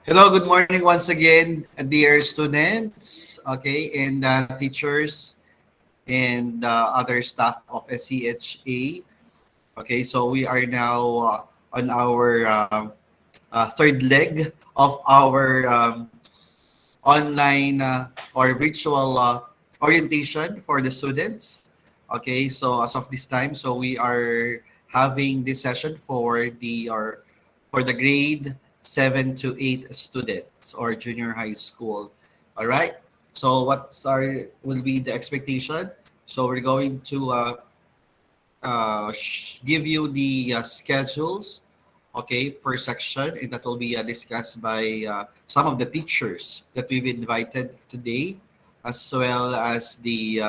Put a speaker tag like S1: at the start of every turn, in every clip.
S1: Hello, good morning once again, dear students, okay, and teachers and other staff of SCHA. Okay, so we are now on our third leg of our online or virtual orientation for the students. Okay, so as of this time, so we are having this session for the grade 7 to 8 students or junior high school. All right. So what's our will be the expectation? So we're going to give you the schedules, okay, per section, and that will be discussed by some of the teachers that we've invited today, as well as the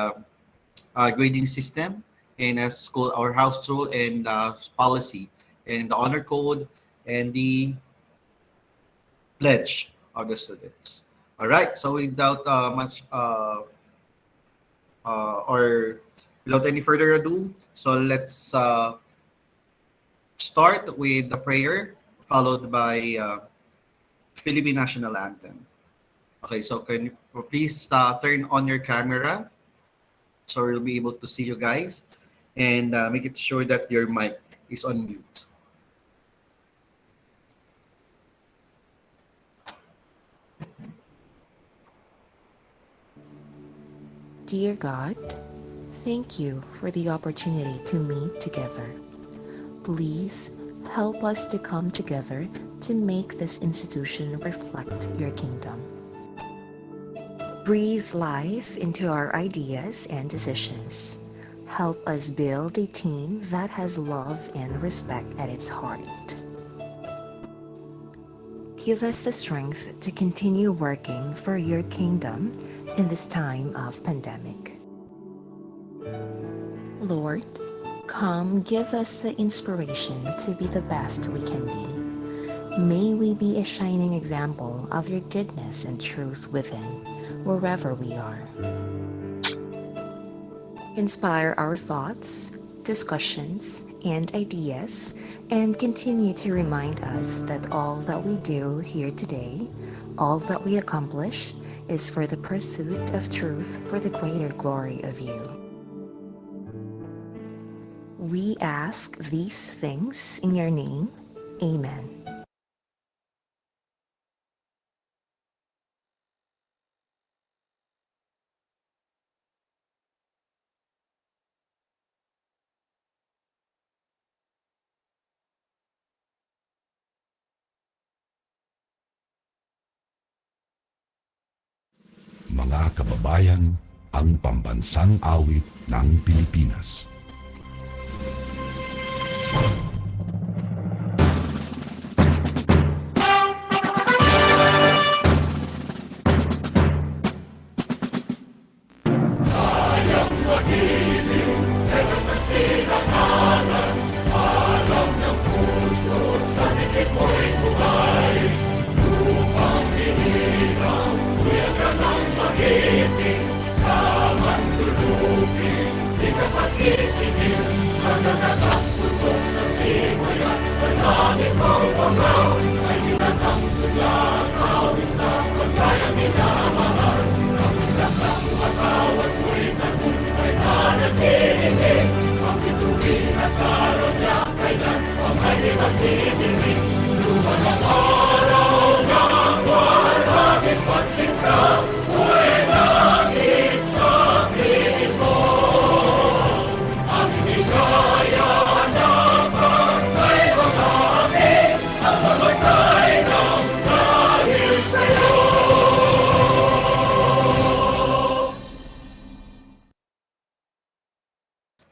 S1: grading system and a school our house rule and policy and the honor code and the pledge of the students. All right. So without much or without any further ado, so let's start with the prayer followed by Philippine national anthem. Okay, so can you please turn on your camera so we'll be able to see you guys and make it sure that your mic is on mute.
S2: Dear God, thank you for the opportunity to meet together. Please help us to come together to make this institution reflect your kingdom. Breathe life into our ideas and decisions. Help us build a team that has love and respect at its heart. Give us the strength to continue working for your kingdom in this time of pandemic. Lord, come give us the inspiration to be the best we can be. May we be a shining example of your goodness and truth within, wherever we are. Inspire our thoughts, discussions, and ideas, and continue to remind us that all that we do here today, all that we accomplish, is for the pursuit of truth for the greater glory of you. We ask these things in your name. Amen.
S3: Mga kababayan, ang pambansang awit ng Pilipinas.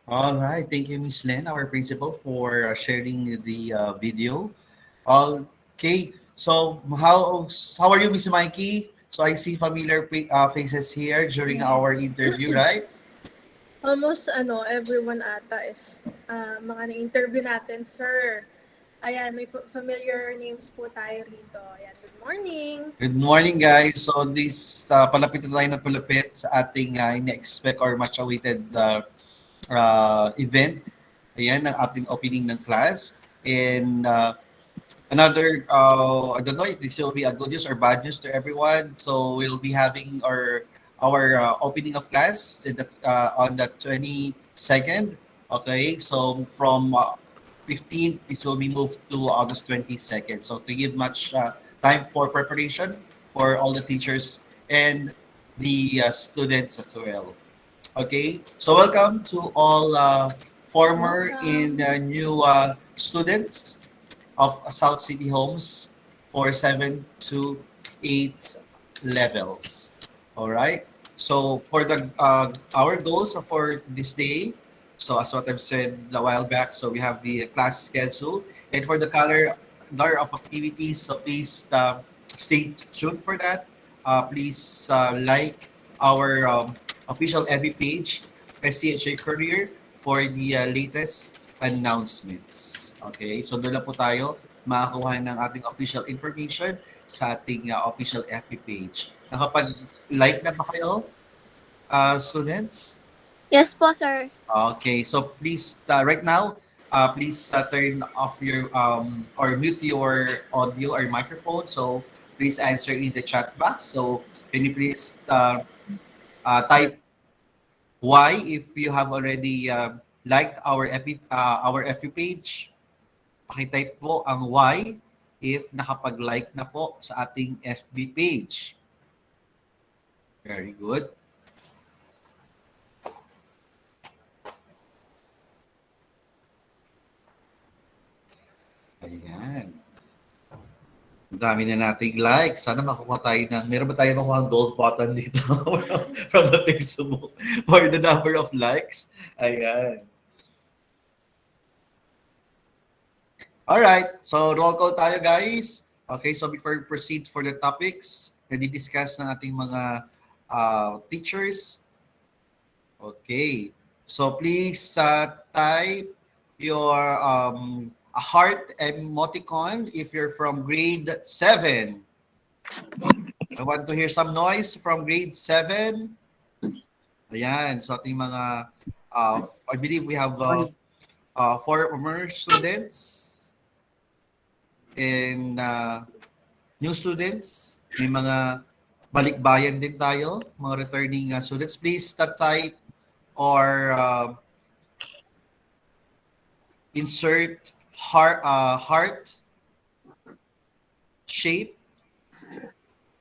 S1: All right. Thank you, Miss Len, our principal, for sharing the video. Okay. So how are you, Miss Mikey? So I see familiar faces here during our
S4: Yes.
S1: interview, right?
S4: Almost everyone ata is mga na-interview natin, sir. Ayan, may familiar names po tayo rito. Ayan, good morning.
S1: Good morning, guys. So this palapit na tayo na palapit sa ating ina-expect or much awaited event. Ayan, ang ating opening ng class. And another I don't know if this will be a good news or bad news to everyone. So we'll be having our opening of class on the 22nd. Okay, so from 15th, this will be moved to August 22nd. So to give much time for preparation for all the teachers and the students as well. Okay, so welcome to all former and
S4: Welcome.
S1: new students of South City Homes for 7 to 8 levels. All right. So for the our goals for this day, so as what I've said a while back, so we have the class schedule, and for the color of activities, so please stay tuned for that. Please like our official FB page, SCHA Career, for the latest announcements. Okay, so doon lang po tayo makakuha ng ating official information sa ating official FB page. Nakapag-like na ba kayo, students?
S5: Yes po, sir.
S1: Okay, so please, right now, please turn off your or mute your audio or microphone. So please answer in the chat box. So can you please type Y if you have already liked our FB page? Pakitype po ang Y if nakapag-like na po sa ating FB page. Very good. Ayan. Ang dami na nating likes. Sana makuha tayo meron ba tayo makuha gold button dito from the Facebook for the number of likes? Ayan. Alright, so roll call tayo guys. Okay, so before we proceed for the topics na di-discuss ng ating mga teachers. Okay, so please type your a heart emoticon if you're from grade 7. I want to hear some noise from grade 7. Ayan, so ating mga, I believe we have 4 former students and new students. May mga balikbayan din tayo, mga returning students. Please type or insert heart shape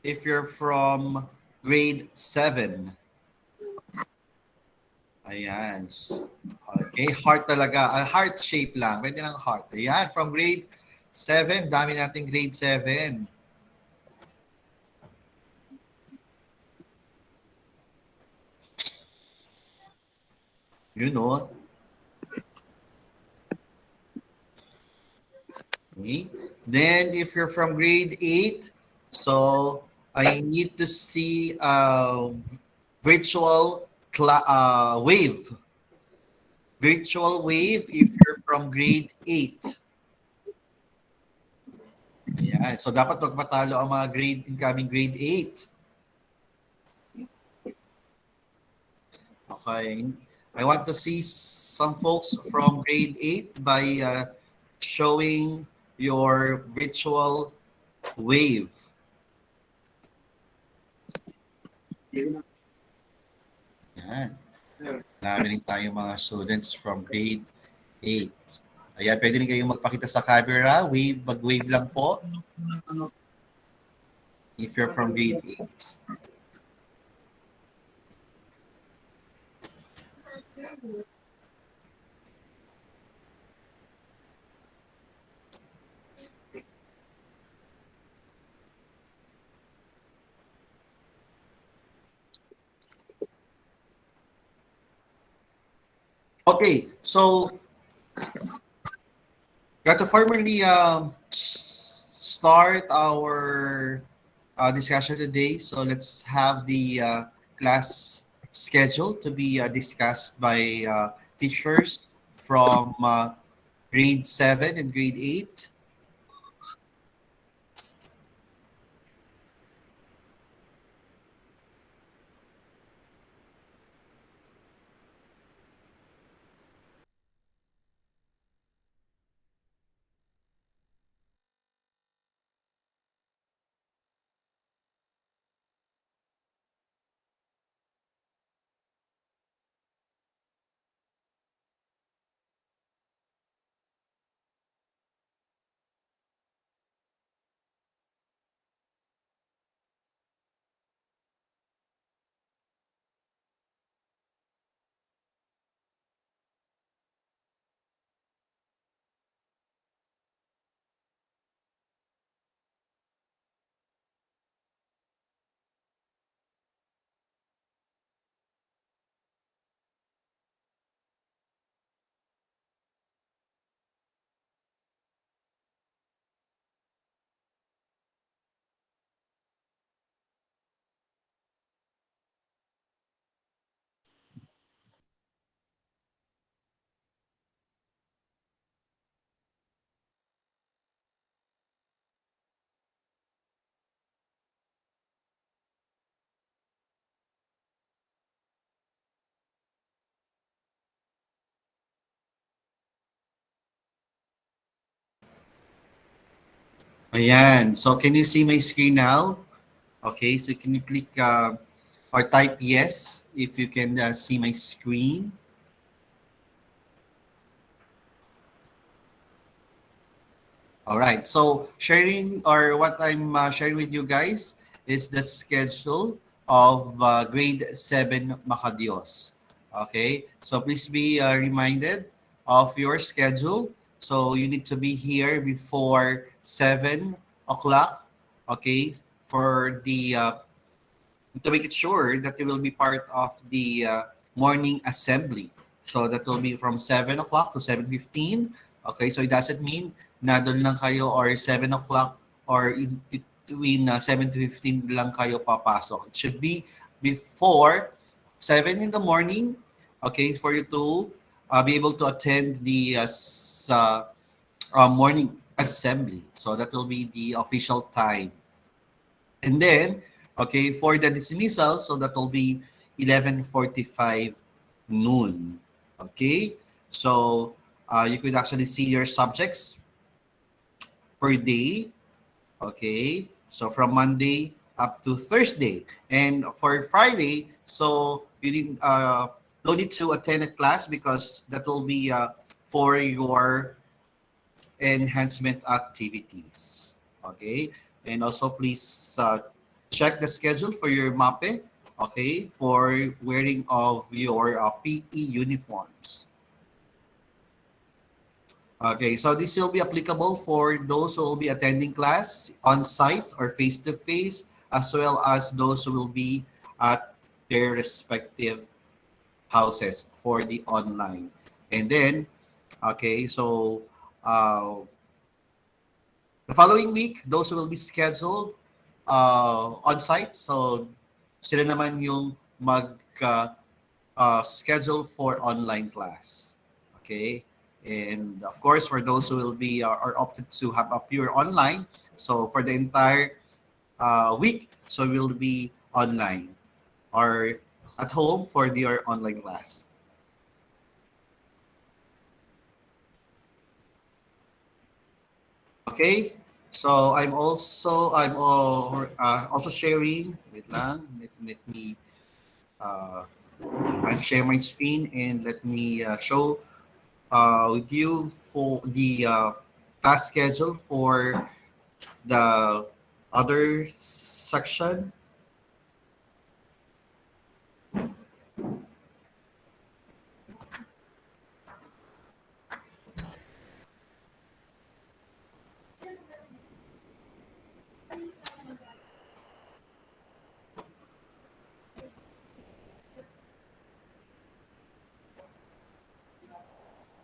S1: if you're from grade 7. Ayan. Okay, heart talaga. Heart shape lang. Pwede lang heart. Ayan, from grade 7. Dami nating grade 7. You know. Okay. Then, if you're from grade 8, so I need to see virtual wave. Virtual wave if you're from grade 8. Ayan. So, dapat magpatalo ang mga incoming grade 8. Okay. I want to see some folks from grade 8 by showing your virtual wave. Yan. Marami rin tayo mga students from grade 8. Ayan, pwede rin kayong magpakita sa camera. Mag-wave lang po. If you're from grade 8. Okay, so got to formally start our discussion today. So let's have the class schedule to be discussed by teachers from grade 7 and grade 8. Ayan. So can you see my screen now? Okay, so can you click or type yes if you can see my screen? All right. So sharing or what I'm sharing with you guys is the schedule of grade 7 Makadios. Okay. So please be reminded of your schedule. So you need to be here before 7 o'clock. Okay. For the to make it sure that you will be part of the morning assembly. So that will be from 7 o'clock to 7:15. Okay, so it doesn't mean na doon lang kayo or 7 o'clock or in between 7 to 15 lang kayo papasok. It should be before 7 in the morning, okay, for you to be able to attend the morning assembly. So that will be the official time. And then, okay, for the dismissal, so that will be 11:45 noon. Okay, so you could actually see your subjects per day. Okay, so from Monday up to Thursday. And for Friday, so you didn't no need to attend a class because that will be for your enhancement activities. Okay, and also please check the schedule for your MAPE. Okay, for wearing of your PE uniforms. Okay, so this will be applicable for those who will be attending class on site or face to face, as well as those who will be at their respective houses for the online. And then, okay, so the following week, those who will be scheduled on site, so sila naman yung schedule for online class. Okay? And of course, for those who will be are opted to have a pure online, so for the entire week, so will be online or at home for their online class. Okay, so I'm also sharing. Wait lang, let me I'll share my screen and let me show with you for the task schedule for the other section.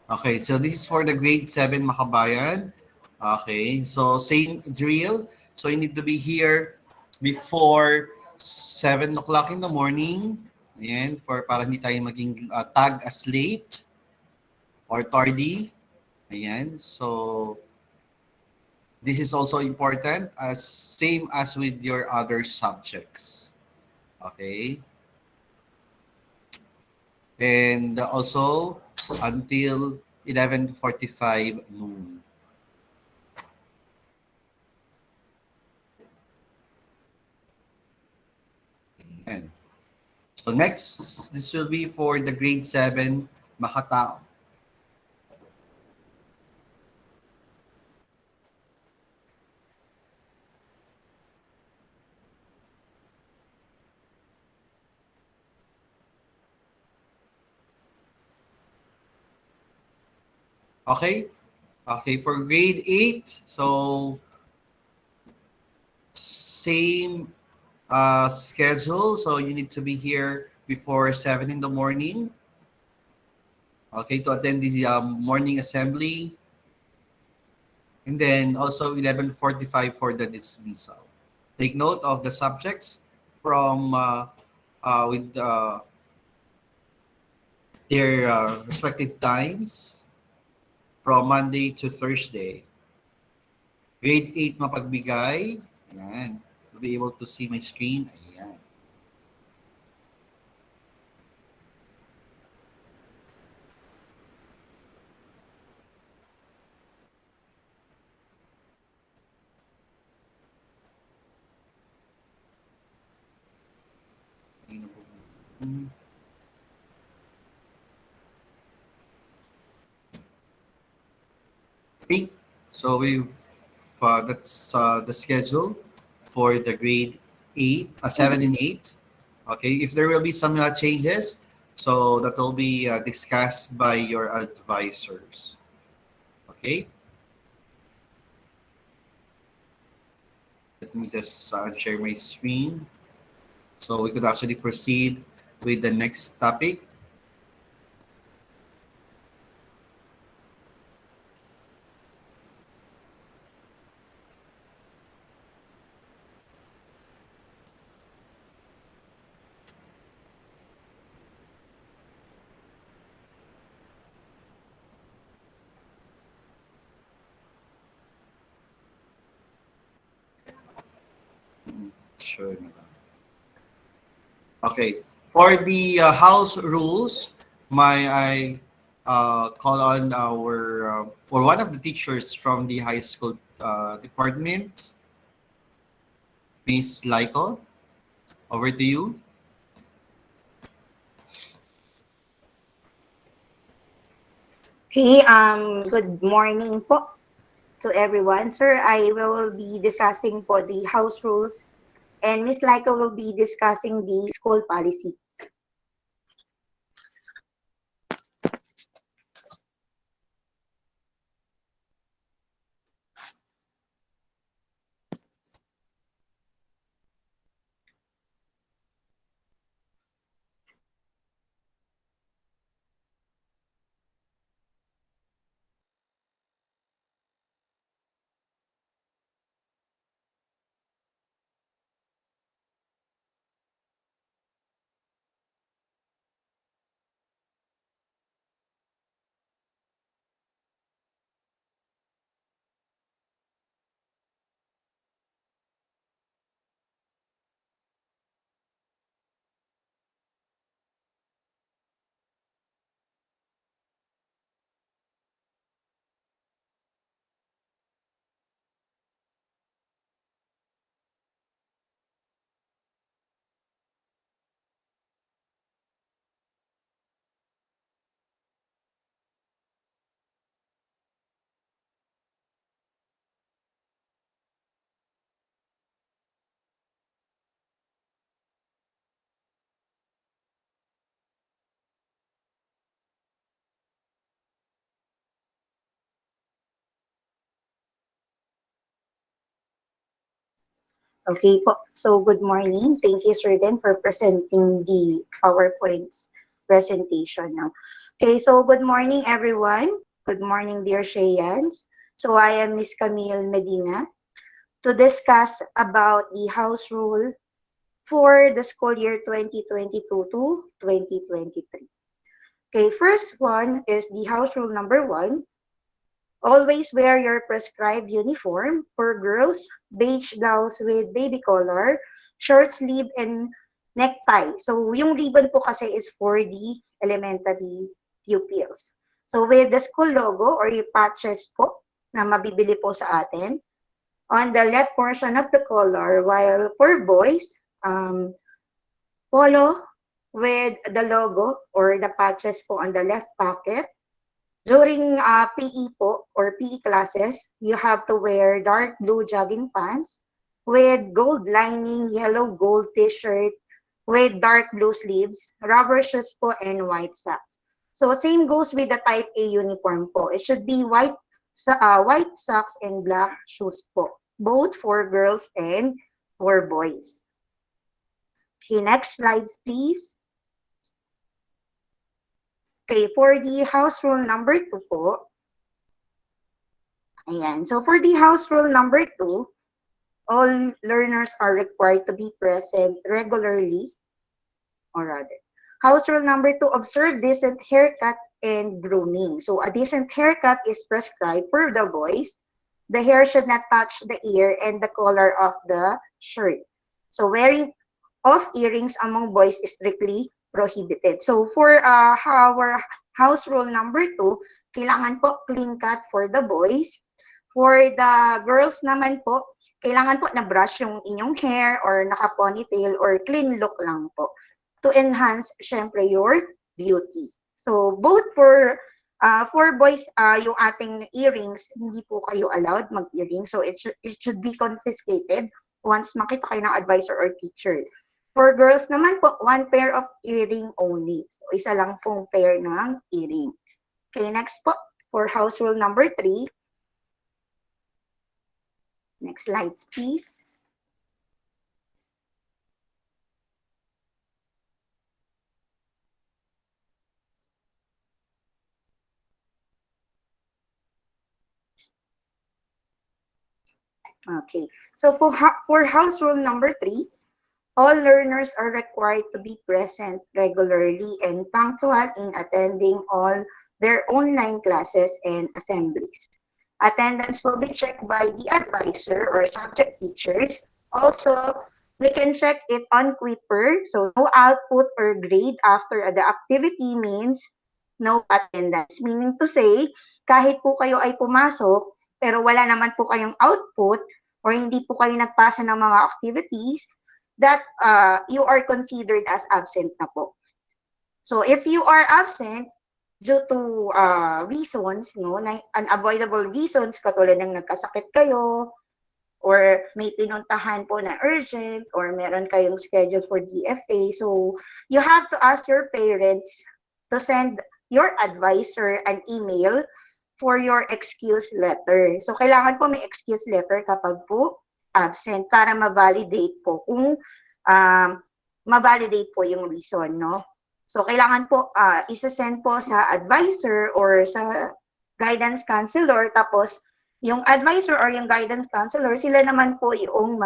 S1: Okay, so this is for the grade 7 Makabayan. Okay, so same drill. So you need to be here before 7 o'clock in the morning. Ayan, para hindi tayo maging tag as late or tardy. Ayan, so this is also important as same as with your other subjects. Okay. And also until 11:45 noon. And so next, this will be for the grade 7 Makatao. Okay? Okay, for grade 8, so same schedule. So you need to be here before 7 in the morning. Okay, to attend the morning assembly. And then also 11:45 for the dismissal. Take note of the subjects from with their respective times from Monday to Thursday. Grade 8 mapagbigay. Ayan. You'll be able to see my screen. Ayan. Okay, so that's the schedule for the grade 7 and 8. Okay, if there will be some changes, so that will be discussed by your advisors. Okay, let me just share my screen so we could actually proceed with the next topic. Sure. Okay. For the house rules, may I call on our or one of the teachers from the high school department, Miss Laiko. Over to you.
S5: Okay, good morning po to everyone. Sir, I will be discussing po the house rules and Miss Laika will be discussing the school policy. Okay po. So good morning. Thank you, Sir Den, for presenting the PowerPoint's presentation now. Okay, so good morning, everyone. Good morning, dear Shayans. So I am Miss Camille Medina to discuss about the house rule for the school year 2022 to 2023. Okay, first one is the house rule number 1. Always wear your prescribed uniform for girls, beige blouse with baby color, short sleeve, and necktie. So, yung ribbon po kasi is for the elementary pupils. So, with the school logo or yung patches po na mabibili po sa atin, on the left portion of the collar, while for boys, polo with the logo or the patches po on the left pocket. During PE po or PE classes, you have to wear dark blue jogging pants with gold lining, yellow gold t-shirt with dark blue sleeves, rubber shoes po, and white socks. So same goes with the type A uniform po. It should be white socks and black shoes po, both for girls and for boys. Okay, next slide, please. Okay, for the house rule number 2 po. Ayan. So for the house rule number 2, all learners are required to be present regularly, or rather. House rule number 2, observe decent haircut and grooming. So a decent haircut is prescribed for the boys. The hair should not touch the ear and the collar of the shirt. So wearing of earrings among boys is strictly prohibited. So for our house rule number 2, kailangan po clean cut for the boys. For the girls naman po, kailangan po na brush yung inyong hair or naka-ponytail or clean look lang po. to enhance, syempre, your beauty. So, both for boys, yung ating earrings, hindi po kayo allowed mag-earrings. So, it should be confiscated once makita kayo ng advisor or teacher. For girls naman po, one pair of earring only. So, isa lang pong pair ng earring. Okay, next po, for house rule number 3. Next slides, please. Okay, so for house rule number 3, all learners are required to be present regularly and punctual in attending all their online classes and assemblies. Attendance will be checked by the advisor or subject teachers. Also, we can check it on Quipper. So, no output or grade after the activity means no attendance. Meaning to say, kahit po kayo ay pumasok, pero wala naman po kayong output or hindi po kayo nagpasa ng mga activities, that you are considered as absent na po. So, if you are absent due to reasons, no, unavoidable reasons, katulad ng nagkasakit kayo, or may pinuntahan po na urgent, or meron kayong schedule for DFA, so you have to ask your parents to send your advisor an email for your excuse letter. So, kailangan po may excuse letter kapag po absent para ma-validate po kung ma-validate po yung reason, no? So, kailangan po isa-send po sa advisor or sa guidance counselor, tapos yung advisor or yung guidance counselor, sila naman po yung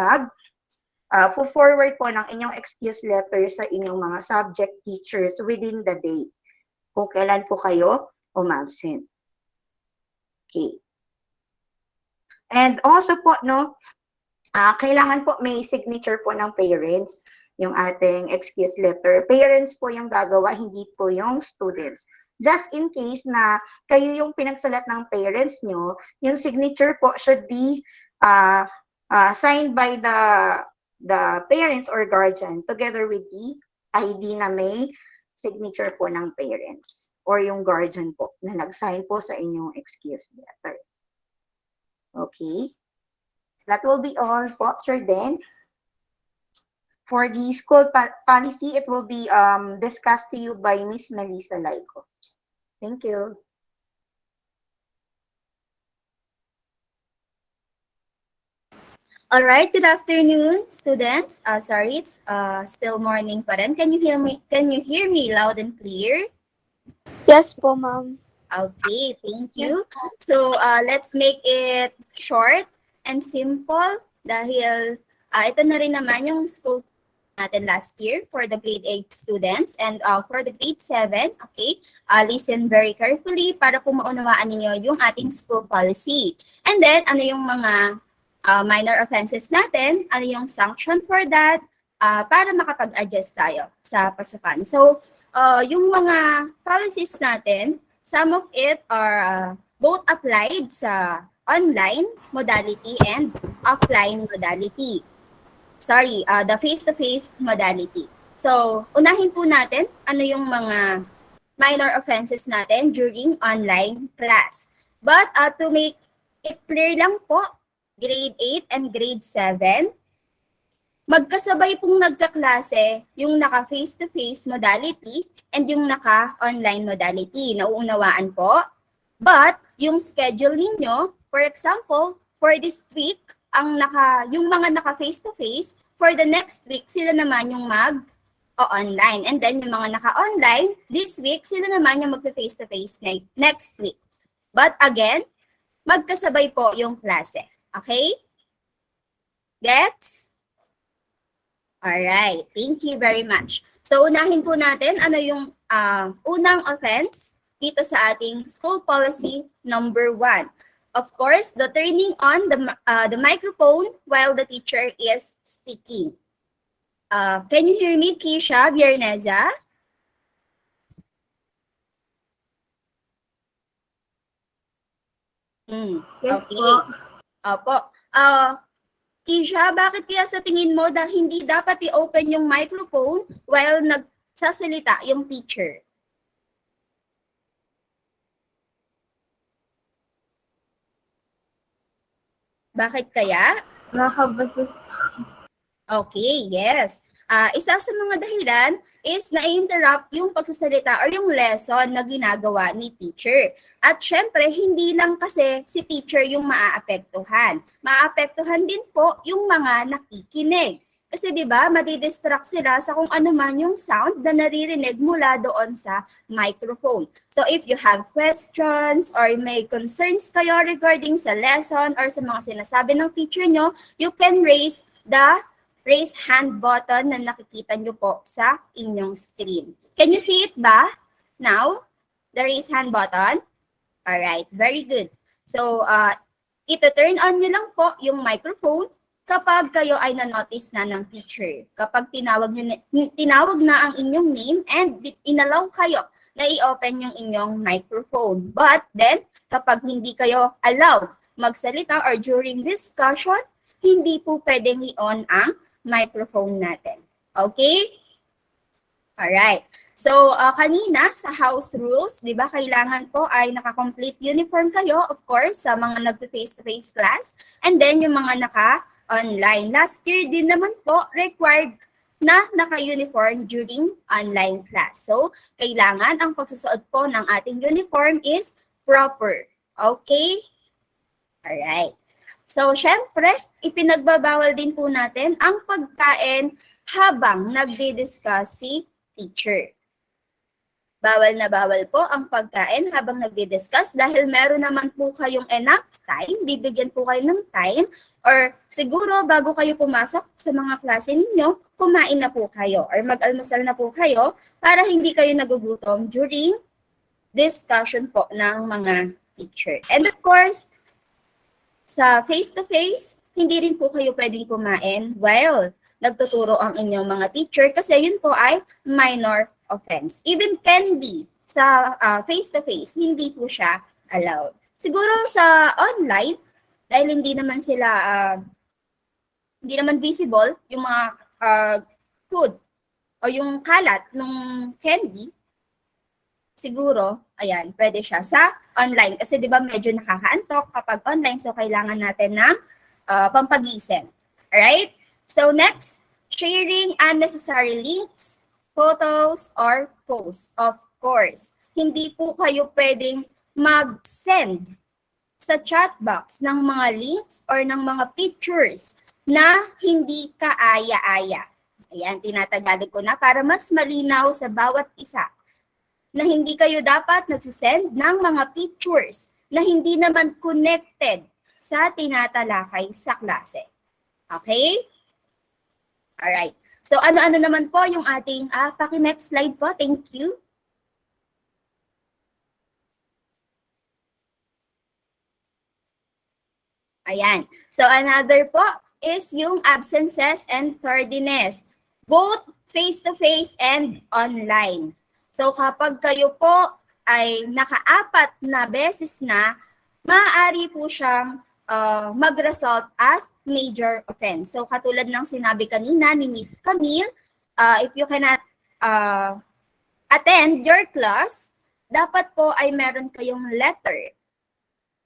S5: forward po ng inyong excuse letter sa inyong mga subject teachers within the day kung kailan po kayo umabsent. Okay. And also po, no, kailangan po may signature po ng parents yung ating excuse letter. Parents po yung gagawa, hindi po yung students. Just in case na kayo yung pinagsalat ng parents nyo, yung signature po should be signed by the parents or guardian together with the ID na may signature po ng parents or yung guardian po na nag-sign po sa inyong excuse letter. Okay. That will be all po, Sir Den. For the school policy, it will be discussed to you by Miss Melissa Laico. Thank you.
S6: All right, good afternoon, students. Sorry, it's still morning pa rin. Can you hear me? Can you hear me loud and clear?
S7: Yes po, ma'am.
S6: Okay, thank you. So, let's make it short and simple dahil ito na rin naman yung school natin last year for the grade 8 students and for the grade 7, okay, listen very carefully para po maunawaan niyo yung ating school policy. And then, ano yung mga minor offenses natin, ano yung sanction for that, para makapag-adjust tayo sa pasukan. So, yung mga policies natin, some of it are both applied sa online modality and offline modality. Sorry, the face-to-face modality. So, unahin po natin ano yung mga minor offenses natin during online class. But to make it clear lang po, grade 8 and grade 7, magkasabay pong nagkaklase yung naka face-to-face modality and yung naka online modality. Nauunawaan po. But yung schedule ninyo, for example, for this week, yung mga naka face-to-face, for the next week, sila naman yung mag-online. And then yung mga naka-online, this week, sila naman yung mag-face-to-face next week. But again, magkasabay po yung klase. Okay? Gets? Alright, thank you very much. So, unahin po natin ano yung unang offense dito sa ating school policy number 1. Of course, the turning on the microphone while the teacher is speaking. Can you hear me, Keisha Vierneza?
S7: Yes
S6: Okay.
S7: po.
S6: Opo. Keisha, bakit kaya sa tingin mo hindi dapat i-open yung microphone while sasalita yung teacher? Bakit kaya?
S7: Nakakabastos.
S6: Okay, yes. Isa sa mga dahilan is na-interrupt yung pagsasalita or yung lesson na ginagawa ni teacher. At syempre, hindi lang kasi si teacher yung maaapektuhan. Maaapektuhan din po yung mga nakikinig. Kasi 'di ba, madidistract sila sa kung ano man yung sound na naririnig mula doon sa microphone. So if you have questions or may concerns kayo regarding sa lesson or sa mga sinasabi ng teacher nyo, you can raise the raise hand button na nakikita nyo po sa inyong screen. Can you see it ba now? The raise hand button? Alright, very good. So, ito-turn on nyo lang po yung microphone kapag kayo ay na-notice na ng teacher. Kapag tinawag na ang inyong name and inallow kayo na i-open yung inyong microphone. But then, kapag hindi kayo allow magsalita or during discussion, hindi po pwedeng i-on ang microphone natin. Okay? Alright. So, kanina sa house rules, di ba, kailangan po ay naka-complete uniform kayo, of course, sa mga nag-face-to-face class. And then, yung mga naka-online. Last year din naman po, required na naka-uniform during online class. So, kailangan ang pagsusuot po ng ating uniform is proper. Okay? Alright. So, syempre, ipinagbabawal din po natin ang pagkain habang nagdi-discuss si teacher. Bawal na bawal po ang pagkain habang nagdi-discuss dahil meron naman po kayong enough time, bibigyan po kayo ng time, or siguro bago kayo pumasok sa mga klase ninyo, kumain na po kayo or mag-almusal na po kayo para hindi kayo nagugutom during discussion po ng mga teacher. And of course, sa face-to-face, hindi rin po kayo pwedeng kumain while nagtuturo ang inyong mga teacher kasi yun po ay minor offense. Even candy sa face-to-face, hindi po siya allowed. Siguro sa online, dahil hindi naman sila, hindi naman visible yung mga food o yung kalat ng candy, siguro, ayan, pwede siya sa online. Kasi di ba medyo nakakaantok kapag online, so kailangan natin ng pampagising. Alright? So next, sharing unnecessary links, photos, or posts. Of course, hindi po kayo pwedeng mag-send sa chat box ng mga links or ng mga pictures na hindi kaaya-aya. Ayan, tinatagalog ko na para mas malinaw sa bawat isa na hindi kayo dapat nagsisend ng mga pictures na hindi naman connected sa tinatalakay sa klase. Okay? Alright. So, ano-ano naman po yung ating, paki-next slide po. Thank you. Ayan. So, another po is yung absences and tardiness. Both face-to-face and online. So, kapag kayo po ay naka-apat na beses na, maaari po siyang mag-result as major offense. So, katulad ng sinabi kanina ni Miss Camille, if you cannot attend your class, dapat po ay meron kayong letter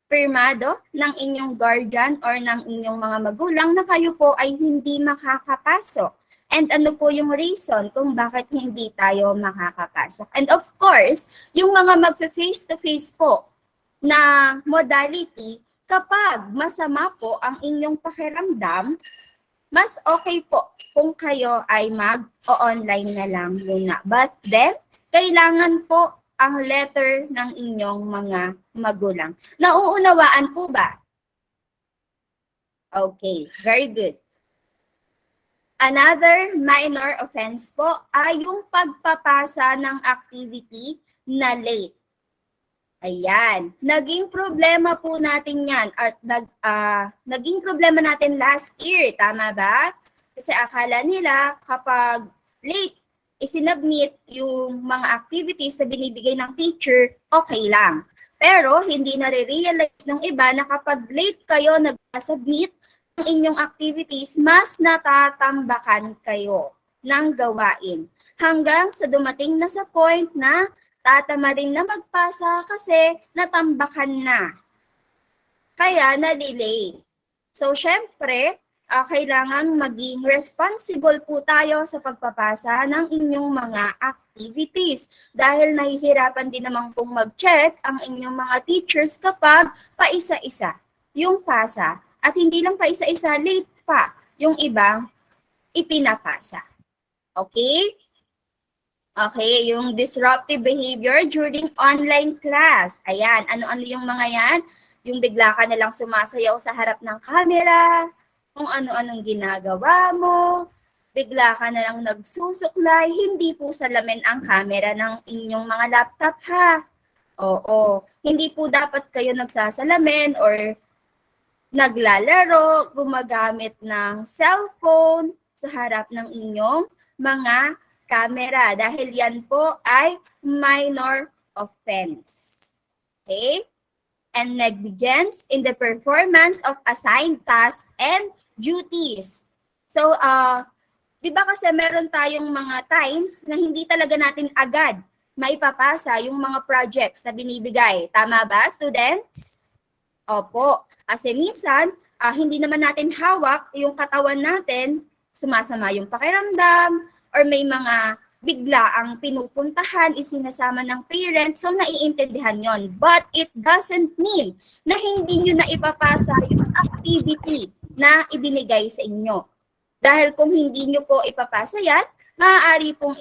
S6: pirmado ng inyong guardian or ng inyong mga magulang na kayo po ay hindi makakapasok. And ano po yung reason kung bakit hindi tayo makakapasok. And of course, yung mga mag-face-to-face po na modality, kapag masama po ang inyong pakiramdam, mas okay po kung kayo ay mag-online na lang muna. But then, kailangan po ang letter ng inyong mga magulang. Nauunawaan po ba? Okay, very good. Another minor offense po ay yung pagpapasa ng activity na late. Ayan. Naging problema po natin yan. Naging problema natin last year. Tama ba? Kasi akala nila kapag late isinubmit yung mga activities na binibigay ng teacher, okay lang. Pero hindi na-realize ng iba na kapag late kayo nag-submit ng inyong activities, mas natatambakan kayo. ng gawain. Hanggang sa dumating na sa point na tatama rin na magpasa kasi natambakan na. Kaya na-delay. So, syempre, kailangan maging responsible po tayo sa pagpapasa ng inyong mga activities. Dahil nahihirapan din naman pong mag-check ang inyong mga teachers kapag paisa-isa yung pasa. At hindi lang paisa-isa, late pa yung ibang ipinapasa. Okay? Okay, yung disruptive behavior during online class. Ayan, ano-ano yung mga yan? Yung bigla ka nalang sumasayaw sa harap ng camera, kung ano-anong ginagawa mo, bigla ka nalang nagsusuklay, hindi po salamin ang camera ng inyong mga laptop ha. Oo, hindi po dapat kayo nagsasalamin or naglalaro, gumagamit ng cellphone sa harap ng inyong mga camera dahil yan po ay minor offense. Okay? And negligence in the performance of assigned tasks and duties. So, di ba kasi meron tayong mga times na hindi talaga natin agad maipapasa yung mga projects na binibigay. Tama ba, students? Opo. Kasi minsan, hindi naman natin hawak yung katawan natin, sumasama yung pakiramdam, or may mga bigla ang pinupuntahan, isinasama ng parents, so naiintindihan yon. But it doesn't mean na hindi nyo na ipapasa yung activity na ibinigay sa inyo. Dahil kung hindi nyo po ipapasa yan, maaari pong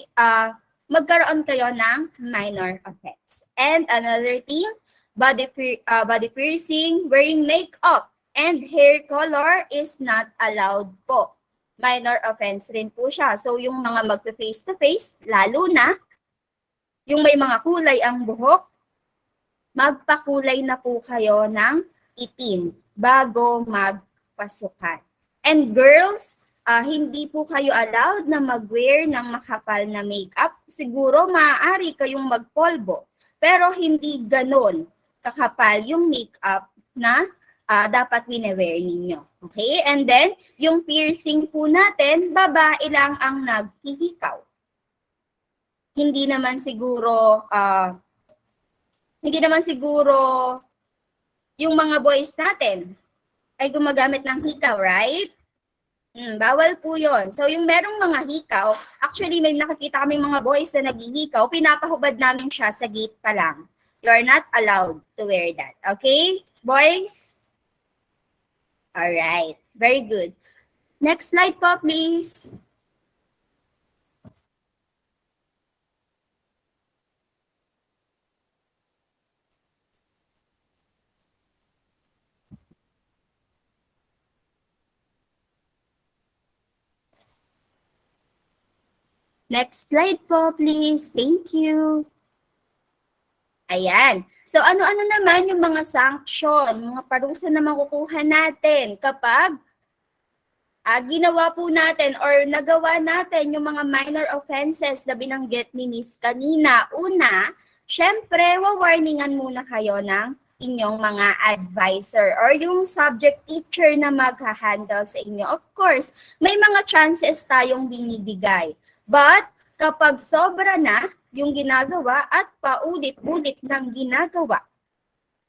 S6: magkaroon kayo ng minor offense. And another thing, body piercing, wearing makeup, and hair color is not allowed po. Minor offense rin po siya. So yung mga magpa-face-to-face, lalo na yung may mga kulay ang buhok, magpakulay na po kayo ng itim bago magpasukan. And girls, hindi po kayo allowed na mag-wear ng makapal na makeup. Siguro maaari kayong magpolvo, pero hindi ganon kakapal yung makeup na dapat wine-wear ninyo. Okay? And then, yung piercing po natin, babae lang ang naghihikaw. Hindi naman siguro yung mga boys natin ay gumagamit ng hikaw, right? Bawal po yon. So, yung merong mga hikaw, actually may nakakita kami mga boys na naghihikaw, pinapahubad namin siya sa gate pa lang. You're not allowed to wear that. Okay, boys? Alright, very good. Next slide po, please. Next slide po, please. Thank you. Ayan. So, ano-ano naman yung mga sanction, mga parusa na makukuha natin kapag ginawa po natin or nagawa natin yung mga minor offenses na binanggit ni Miss kanina. Una, syempre, wawarningan muna kayo ng inyong mga advisor or yung subject teacher na magha-handle sa inyo. Of course, may mga chances tayong binibigay. But, kapag sobra na yung ginagawa at paulit-ulit ng ginagawa,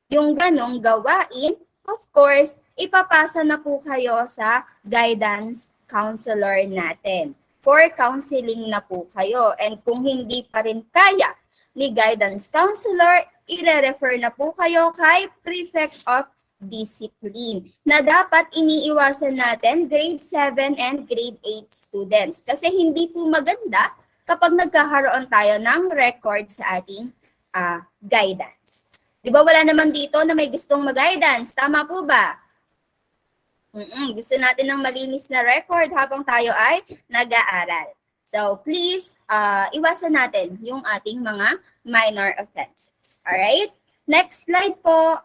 S6: yung ganong gawain, of course, ipapasa na po kayo sa guidance counselor natin. For counseling na po kayo. And kung hindi pa rin kaya ni guidance counselor, ire-refer na po kayo kay prefect of discipline na dapat iniiwasan natin grade 7 and grade 8 students. Kasi hindi po maganda kapag nagkakaroon tayo ng record sa ating guidance. Di ba wala naman dito na may gustong mag-guidance? Tama po ba? Gusto natin ng malinis na record habang tayo ay nag-aaral. So please, iwasan natin yung ating mga minor offenses. Alright? Next slide po.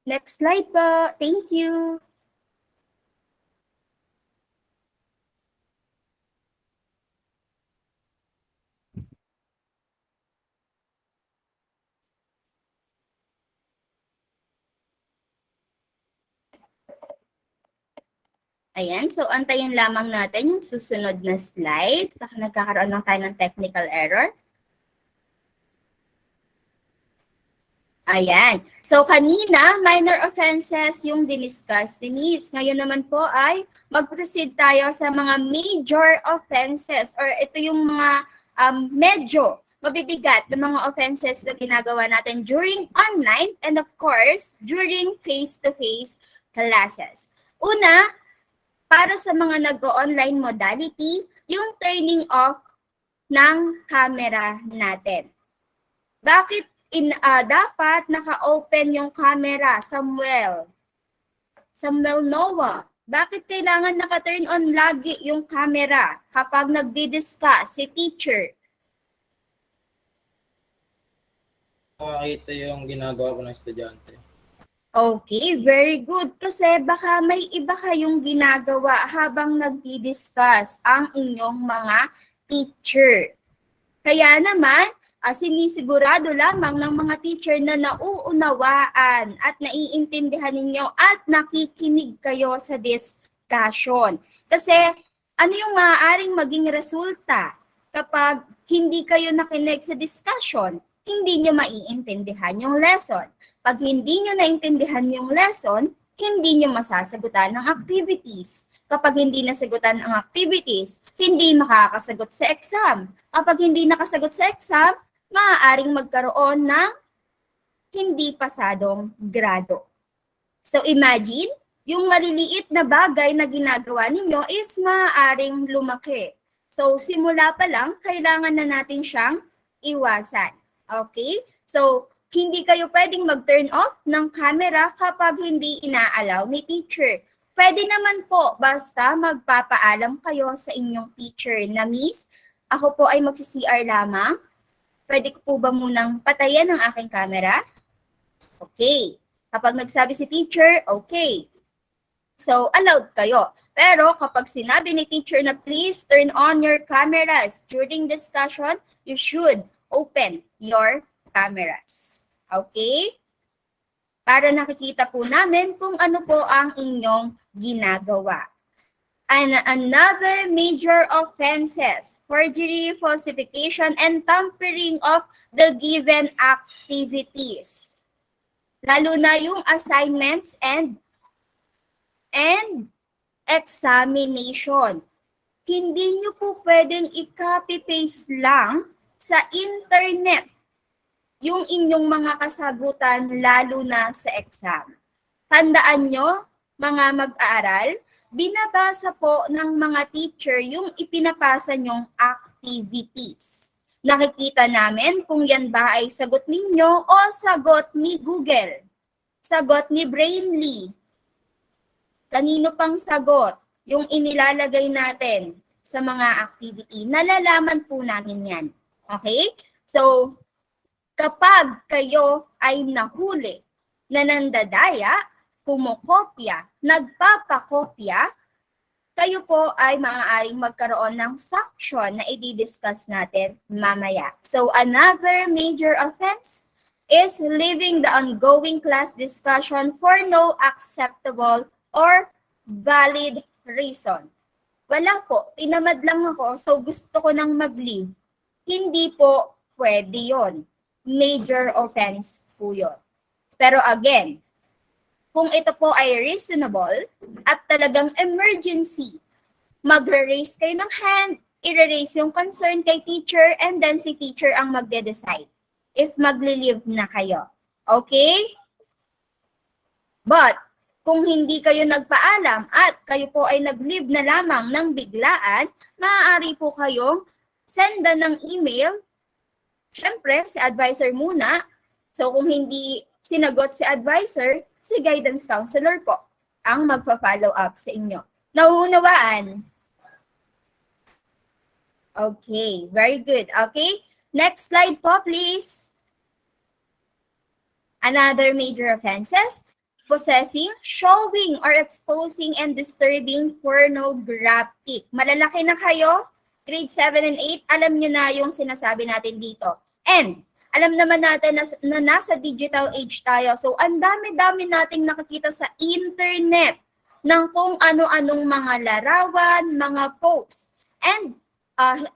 S6: Next slide po. Thank you. Ayan, so antayin lamang natin yung susunod na slide. Baka nagkakaroon lang tayo ng technical error. Ayan. So kanina, minor offenses yung diniscuss, Denise. Ngayon naman po ay mag-proceed tayo sa mga major offenses or ito yung mga medyo mabibigat na mga offenses na ginagawa natin during online and of course, during face-to-face classes. Una, para sa mga nag-online modality, yung turning off ng camera natin. Bakit dapat naka-open yung camera, Samuel? Samuel Noah, bakit kailangan naka-turn on lagi yung camera kapag nagdi-discuss si teacher?
S8: Makakita yung ginagawa ko ng estudyante.
S6: Okay, very good. Kasi baka may iba kayong ginagawa habang nagdi-discuss ang inyong mga teacher. Kaya naman, sinisigurado lamang ng mga teacher na nauunawaan at naiintindihan ninyo at nakikinig kayo sa discussion. Kasi ano yung maaaring maging resulta kapag hindi kayo nakinig sa discussion? Hindi nyo maiintindihan yung lesson. Pag hindi nyo naintindihan yung lesson, hindi nyo masasagutan ng activities. Kapag hindi nasagutan ang activities, hindi makakasagot sa exam. Kapag hindi nakasagot sa exam, maaaring magkaroon ng hindi pasadong grado. So imagine, yung maliliit na bagay na ginagawa ninyo is maaaring lumaki. So simula pa lang, kailangan na natin siyang iwasan. Okay? So, hindi kayo pwedeng mag-turn off ng camera kapag hindi inaalaw ni teacher. Pwede naman po basta magpapaalam kayo sa inyong teacher na, Miss, ako po ay magsi-CR lamang. Pwede ko po ba munang patayin ang aking camera? Okay. Kapag nagsabi si teacher, okay. So, allowed kayo. Pero kapag sinabi ni teacher na please turn on your cameras during discussion, you should open your cameras. Okay? Para nakikita po namin kung ano po ang inyong ginagawa. And another major offenses, forgery, falsification, and tampering of the given activities. Lalo na yung assignments and examination. Hindi nyo po pwedeng i-copy-paste lang sa internet yung inyong mga kasagutan lalo na sa exam. Tandaan nyo, mga mag-aaral, binabasa po ng mga teacher yung ipinapasa nyong activities. Nakikita namin kung yan ba ay sagot ninyo o sagot ni Google, sagot ni Brainly. Kanino pang sagot yung inilalagay natin sa mga activity? Nalalaman po namin yan. Okay? So, kapag kayo ay nahuli na nandadaya, kumokopya, nagpapakopya, kayo po ay maaaring magkaroon ng sanction na i-discuss natin mamaya. So another major offense is leaving the ongoing class discussion for no acceptable or valid reason. Wala po, tinamad lang ako, so gusto ko nang mag-leave. Hindi po pwede yon. Major offense po yun. Pero again, kung ito po ay reasonable at talagang emergency, magre-raise kayo ng hand, i-raise yung concern kay teacher, and then si teacher ang magde-decide if magli-leave na kayo. Okay? But, kung hindi kayo nagpaalam at kayo po ay nag-leave na lamang ng biglaan, maaari po kayong senda ng email. Siyempre, si advisor muna. So kung hindi sinagot si advisor, si guidance counselor po ang magpa-follow up sa inyo. Nauunawaan? Okay, very good. Okay, next slide po please. Another major offenses, possessing, showing, or exposing and disturbing pornographic. Malalaki na kayo, grade 7 and 8, alam nyo na yung sinasabi natin dito. And alam naman natin na nasa digital age tayo. So, ang dami-dami nating nakikita sa internet ng kung ano-anong mga larawan, mga posts. And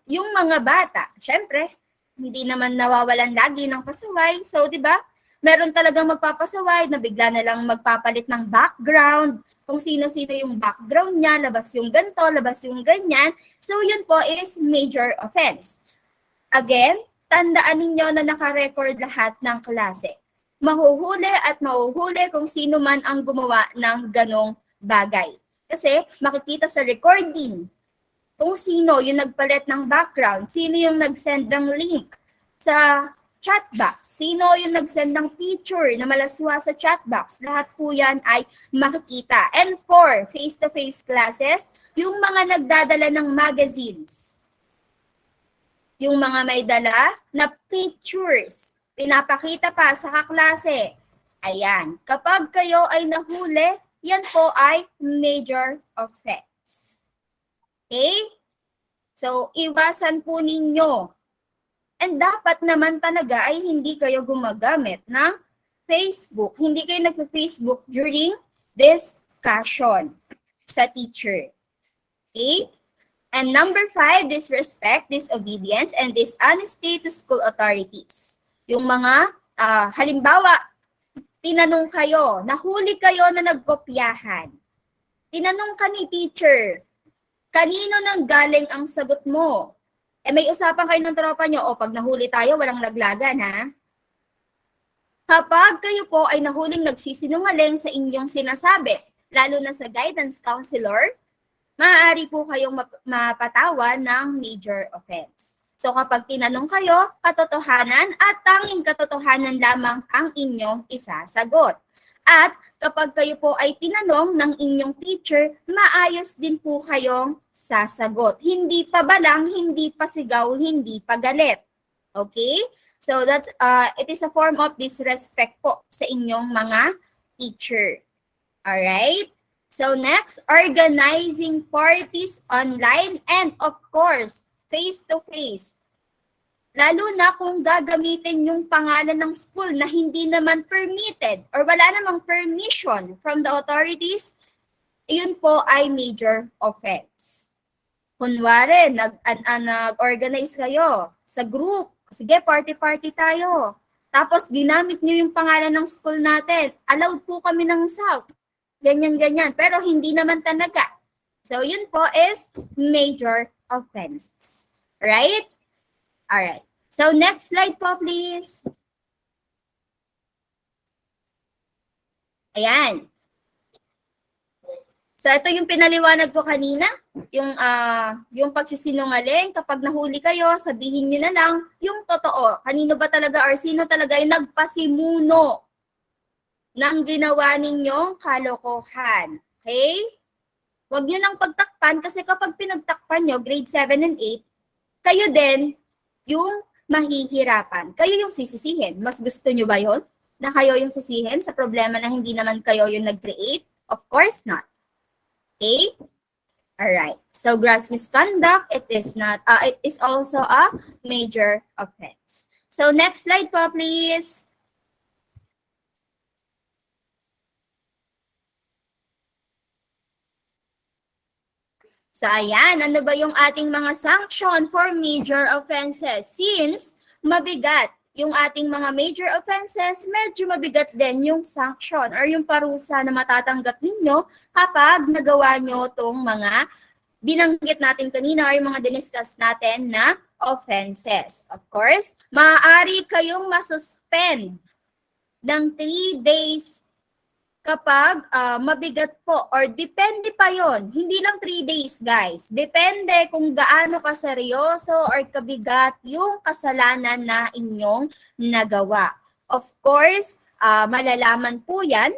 S6: yung mga bata, syempre, hindi naman nawawalan lagi ng pasaway. So, di ba? Meron talagang magpapasaway na bigla na lang magpapalit ng background, kung sino-sino yung background niya, labas yung ganito, labas yung ganyan. So, yun po is major offense. Again, tandaan ninyo na naka-record lahat ng klase. Mahuhuli at mahuhuli kung sino man ang gumawa ng ganong bagay. Kasi makikita sa recording kung sino yung nagpalit ng background, sino yung nag-send ng link sa chatbox, sino yung nag-send ng picture na malaswa sa chatbox. Lahat po yan ay makikita. And for face-to-face classes, yung mga nagdadala ng magazines, yung mga may dala na pictures, pinapakita pa sa kaklase. Ayan, kapag kayo ay nahuli, yan po ay major offense. Okay? So, iwasan po ninyo. And dapat naman talaga ay hindi kayo gumagamit ng Facebook. Hindi kayo nag-Facebook during discussion sa teacher. Okay? And number 5, disrespect, disobedience, and dishonesty to school authorities. Yung mga, halimbawa, tinanong kayo, nahuli kayo na nagkopyahan. Tinanong ka ni teacher, kanino nang galing ang sagot mo? May usapan kayo ng tropa nyo, o pag nahuli tayo, walang laglagan, ha? Kapag kayo po ay nahuling nagsisinungaling sa inyong sinasabi, lalo na sa guidance counselor, maaari po kayong mapatawan ng major offense. So kapag tinanong kayo, katotohanan at tanging katotohanan lamang ang inyong isasagot. At kapag kayo po ay tinanong ng inyong teacher, maayos din po kayong sasagot. Hindi pa balang, hindi pa sigaw, hindi pa galit. Okay? So that's it is a form of disrespect po sa inyong mga teacher. All right? So next, organizing parties online and of course, face-to-face. Lalo na kung gagamitin yung pangalan ng school na hindi naman permitted or wala namang permission from the authorities, yun po ay major offense. Kunwari, nag-organize kayo sa group, sige, party-party tayo. Tapos ginamit nyo yung pangalan ng school natin, allowed po kami ng South. Ganyan-ganyan, pero hindi naman talaga. So yun po is major offenses. Right? Alright. So, next slide po, please. Ayan. So, ito yung pinaliwanag ko kanina. Yung pagsisinungaling, kapag nahuli kayo, sabihin nyo na lang yung totoo. Kanino ba talaga or sino talaga yung nagpasimuno ng ginawa ninyong kalokohan. Okay? Huwag nyo nang pagtakpan kasi kapag pinagtakpan nyo, grade 7 and 8, kayo din yung mahihirapan. Kayo yung sisisihin. Mas gusto nyo ba yun? Na kayo yung sisihin sa problema na hindi naman kayo yung nag-create? Of course not. Okay? Alright. So, gross misconduct, it is also a major offense. So, next slide po, please. So ayan, ano ba yung ating mga sanction for major offenses? Since mabigat yung ating mga major offenses, medyo mabigat din yung sanction or yung parusa na matatanggap ninyo kapag nagawa nyo itong mga binanggit natin kanina or yung mga diniscuss natin na offenses. Of course, maaari kayong masuspend ng 3 days kapag mabigat po or depende pa yon. Hindi lang 3 days, guys. Depende kung gaano kaseryoso or kabigat yung kasalanan na inyong nagawa. Of course, malalaman po yan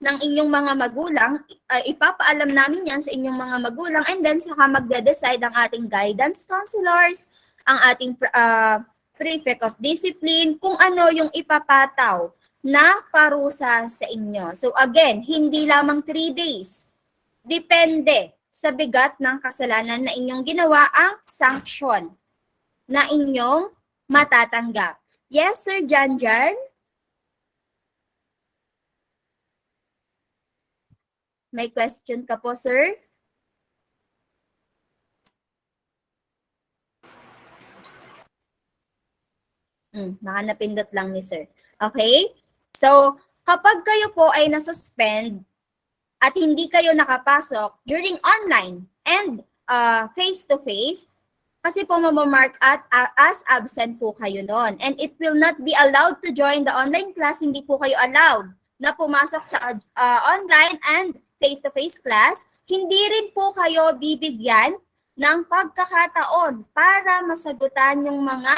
S6: ng inyong mga magulang. Ipapaalam namin yan sa inyong mga magulang and then saka magde-decide ang ating guidance counselors, ang ating prefect of discipline, kung ano yung ipapataw na parusa sa inyo. So again, hindi lamang 3 days. Depende sa bigat ng kasalanan na inyong ginawa ang sanction na inyong matatanggap. Yes, Sir Janjan? May question ka po, sir? Baka napindot lang ni sir. Okay? So, kapag kayo po ay nasuspend at hindi kayo nakapasok during online and face-to-face, kasi po mamamark as absent po kayo noon. And it will not be allowed to join the online class. Hindi po kayo allowed na pumasok sa online and face-to-face class. Hindi rin po kayo bibigyan ng pagkakataon para masagutan yung mga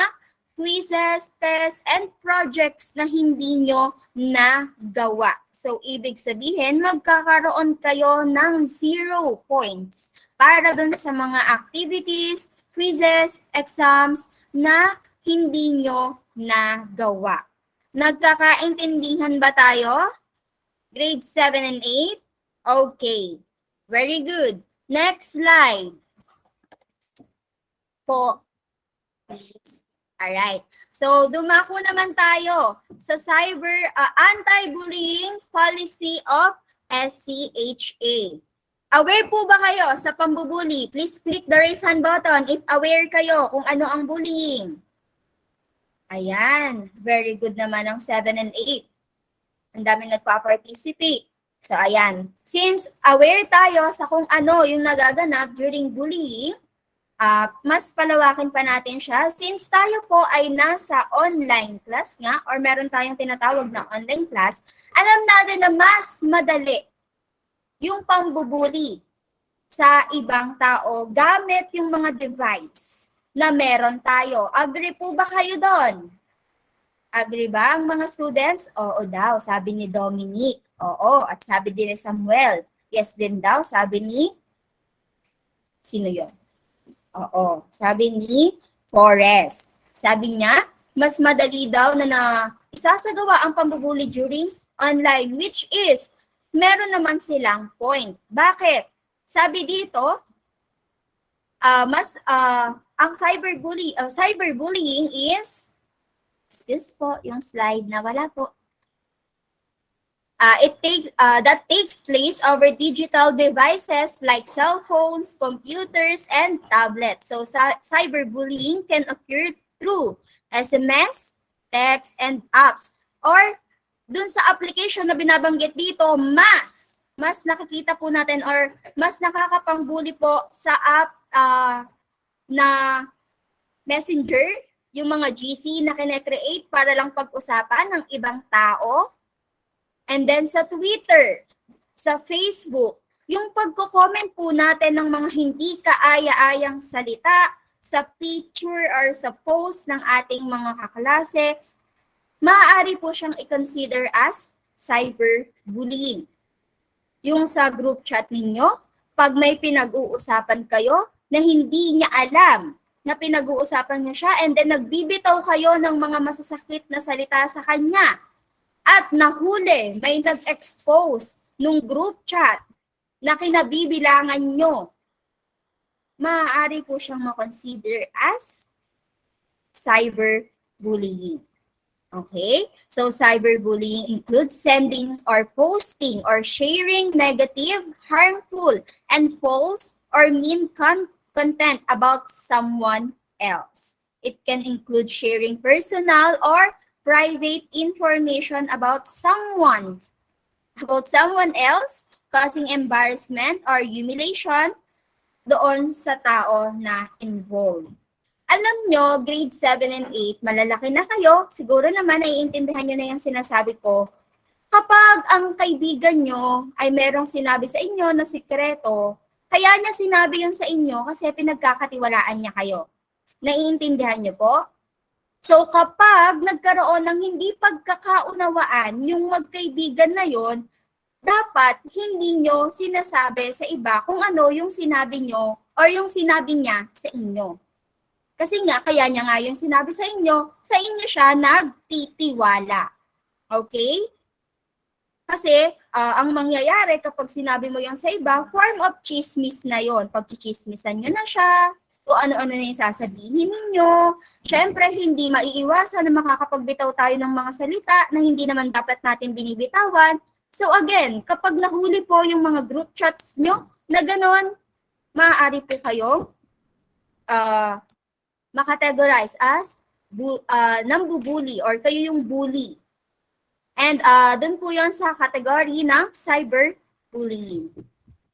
S6: quizzes, tests, and projects na hindi nyo nagawa. So, ibig sabihin, magkakaroon kayo ng 0 points para dun sa mga activities, quizzes, exams na hindi nyo nagawa. Nagkakaintindihan ba tayo? Grade 7 and 8? Okay. Very good. Next slide. Po. Please. Alright. So, dumako naman tayo sa anti-bullying policy of SCHA. Aware po ba kayo sa pambubuli? Please click the raise hand button if aware kayo kung ano ang bullying. Ayan. Very good naman ang 7 and 8. Ang daming nagpa-participate. So, ayan. Since aware tayo sa kung ano yung nagaganap during bullying, mas palawakin pa natin siya. Since tayo po ay nasa online class nga or meron tayong tinatawag na online class, alam natin na mas madali yung pambubuli sa ibang tao gamit yung mga device na meron tayo. Agree po ba kayo doon? Agree ba ang mga students? Oo daw, sabi ni Dominic. Oo, at sabi din ni Samuel. Yes din daw, sabi ni... Sino yun? Oo, sabi ni Forrest. Sabi niya, mas madali daw na isasagawa ang pambubuli during online, which is, meron naman silang point. Bakit? Sabi dito, ang cyberbullying is, excuse po, yung slide na wala po. That takes place over digital devices like cell phones, computers, and tablets. So cyberbullying can occur through SMS, text, and apps. Or dun sa application na binabanggit dito, mas nakikita po natin or mas nakakapangbuli po sa app na Messenger, yung mga GC na kine-create para lang pag-usapan ng ibang tao. And then sa Twitter, sa Facebook, yung pagko-comment po natin ng mga hindi kaaya-ayang salita sa picture or sa post ng ating mga kaklase, maaari po siyang i-consider as cyberbullying. Yung sa group chat ninyo, pag may pinag-uusapan kayo na hindi niya alam na pinag-uusapan niya siya and then nagbibitaw kayo ng mga masasakit na salita sa kanya, at nahuli, may nag-expose nung group chat na kinabibilangan nyo, maaari po siyang makonsider as cyberbullying. Okay? So, cyberbullying includes sending or posting or sharing negative, harmful, and false or mean content about someone else. It can include sharing personal or private information about someone else, causing embarrassment or humiliation doon sa tao na involved. Alam nyo, grade 7 and 8, malalaki na kayo, siguro naman naiintindihan nyo na yung sinasabi ko. Kapag ang kaibigan nyo ay merong sinabi sa inyo na sikreto, kaya niya sinabi yun sa inyo kasi pinagkakatiwalaan niya kayo. Naiintindihan nyo po? So kapag nagkaroon ng hindi pagkakaunawaan yung magkaibigan na yon, dapat hindi nyo sinasabi sa iba kung ano yung sinabi nyo or yung sinabi niya sa inyo. Kasi nga, kaya niya nga yung sinabi sa inyo siya nagtitiwala. Okay? Kasi ang mangyayari kapag sinabi mo yung sa iba, form of chismis na yon. Pagchichismisan nyo na siya, kung ano-ano na yung sasabihin ninyo. Siyempre, hindi maiiwasan na makakapagbitaw tayo ng mga salita na hindi naman dapat natin binibitawan. So again, kapag nahuli po yung mga group chats nyo na gano'n, maaari po kayo makategorize as nambubuli or kayo yung bully. And dun po yon sa category ng cyberbullying.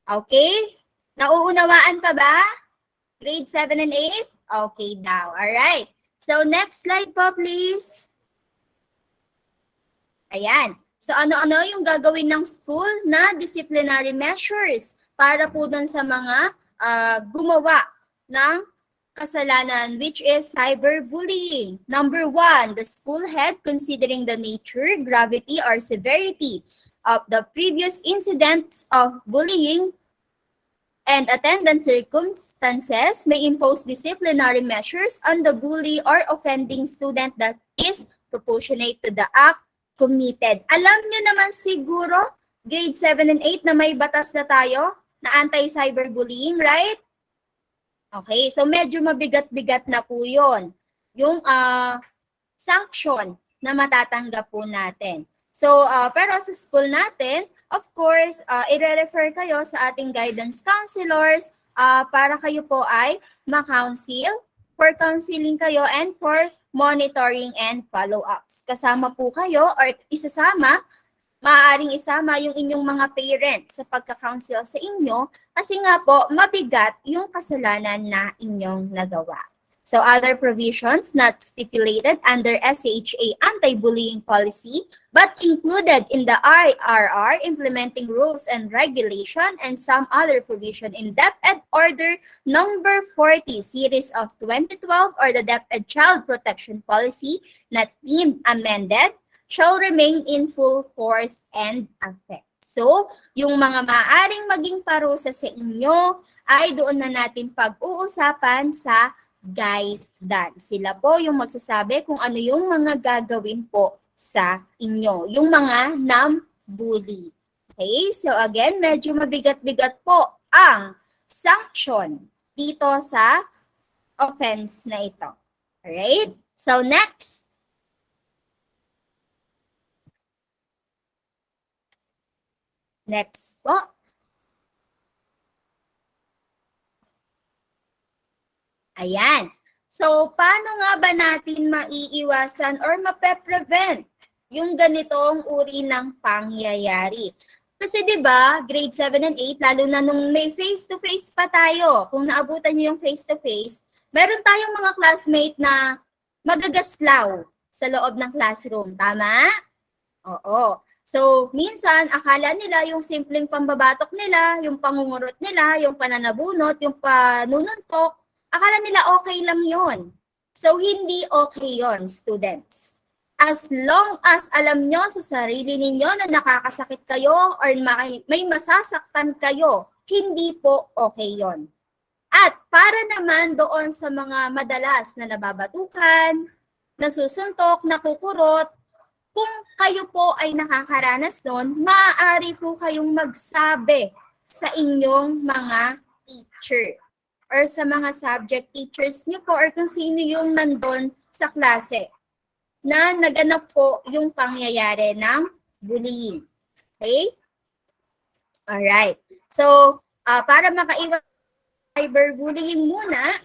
S6: Okay? Nauunawaan pa ba? Grade 7 and 8? Okay daw. Alright. So next slide po please. Ayan. So ano-ano yung gagawin ng school na disciplinary measures para po dun sa mga gumawa ng kasalanan, which is cyberbullying. Number 1, the school head, considering the nature, gravity, or severity of the previous incidents of bullying and attendant circumstances, may impose disciplinary measures on the bully or offending student that is proportionate to the act committed. Alam nyo naman siguro, grade 7 and 8 na may batas na tayo na anti-cyberbullying, right? Okay, so medyo mabigat-bigat na po yun. Yung sanction na matatanggap po natin. So, pero sa school natin, of course, i-refer kayo sa ating guidance counselors para kayo po ay ma-counsel, for counseling kayo and for monitoring and follow-ups. Kasama po kayo or maaaring isama yung inyong mga parents sa pagka-counsel sa inyo kasi nga po mabigat yung kasalanan na inyong nagawa. So other provisions not stipulated under SHA anti-bullying policy but included in the RRR implementing rules and regulation and some other provision in DepEd Order number 40 series of 2012 or the DepEd Child Protection Policy not deemed amended shall remain in full force and effect. So, yung mga maaaring maging parusa sa inyo ay doon na natin pag-uusapan sa guidance. Sila po yung magsasabi kung ano yung mga gagawin po sa inyo. Yung mga bully. Okay? So again, medyo mabigat-bigat po ang sanction dito sa offense na ito. Alright? So next. Next po. Ayan. So, paano nga ba natin maiiwasan or mape-prevent yung ganitong uri ng pangyayari? Kasi 'di ba, grade 7 and 8, lalo na nung may face-to-face pa tayo, kung naabutan niyo yung face-to-face, meron tayong mga classmate na magagaslaw sa loob ng classroom. Tama? Oo. So, minsan, akala nila yung simpleng pambabatok nila, yung pangungurot nila, yung pananabunot, yung panununtok, akala nila okay lang yon. So, hindi okay yon, students. As long as alam nyo sa sarili ninyo na nakakasakit kayo or may masasaktan kayo, hindi po okay yon. At para naman doon sa mga madalas na nababatukan, nasusuntok, nakukurot, kung kayo po ay nakakaranas doon, maaari po kayong magsabi sa inyong mga teacher or sa mga subject teachers niyo po or kung sino yung nandun sa klase na naganap po yung pangyayari ng bullying. Okay? Alright. So, para makaiwas cyberbullying muna,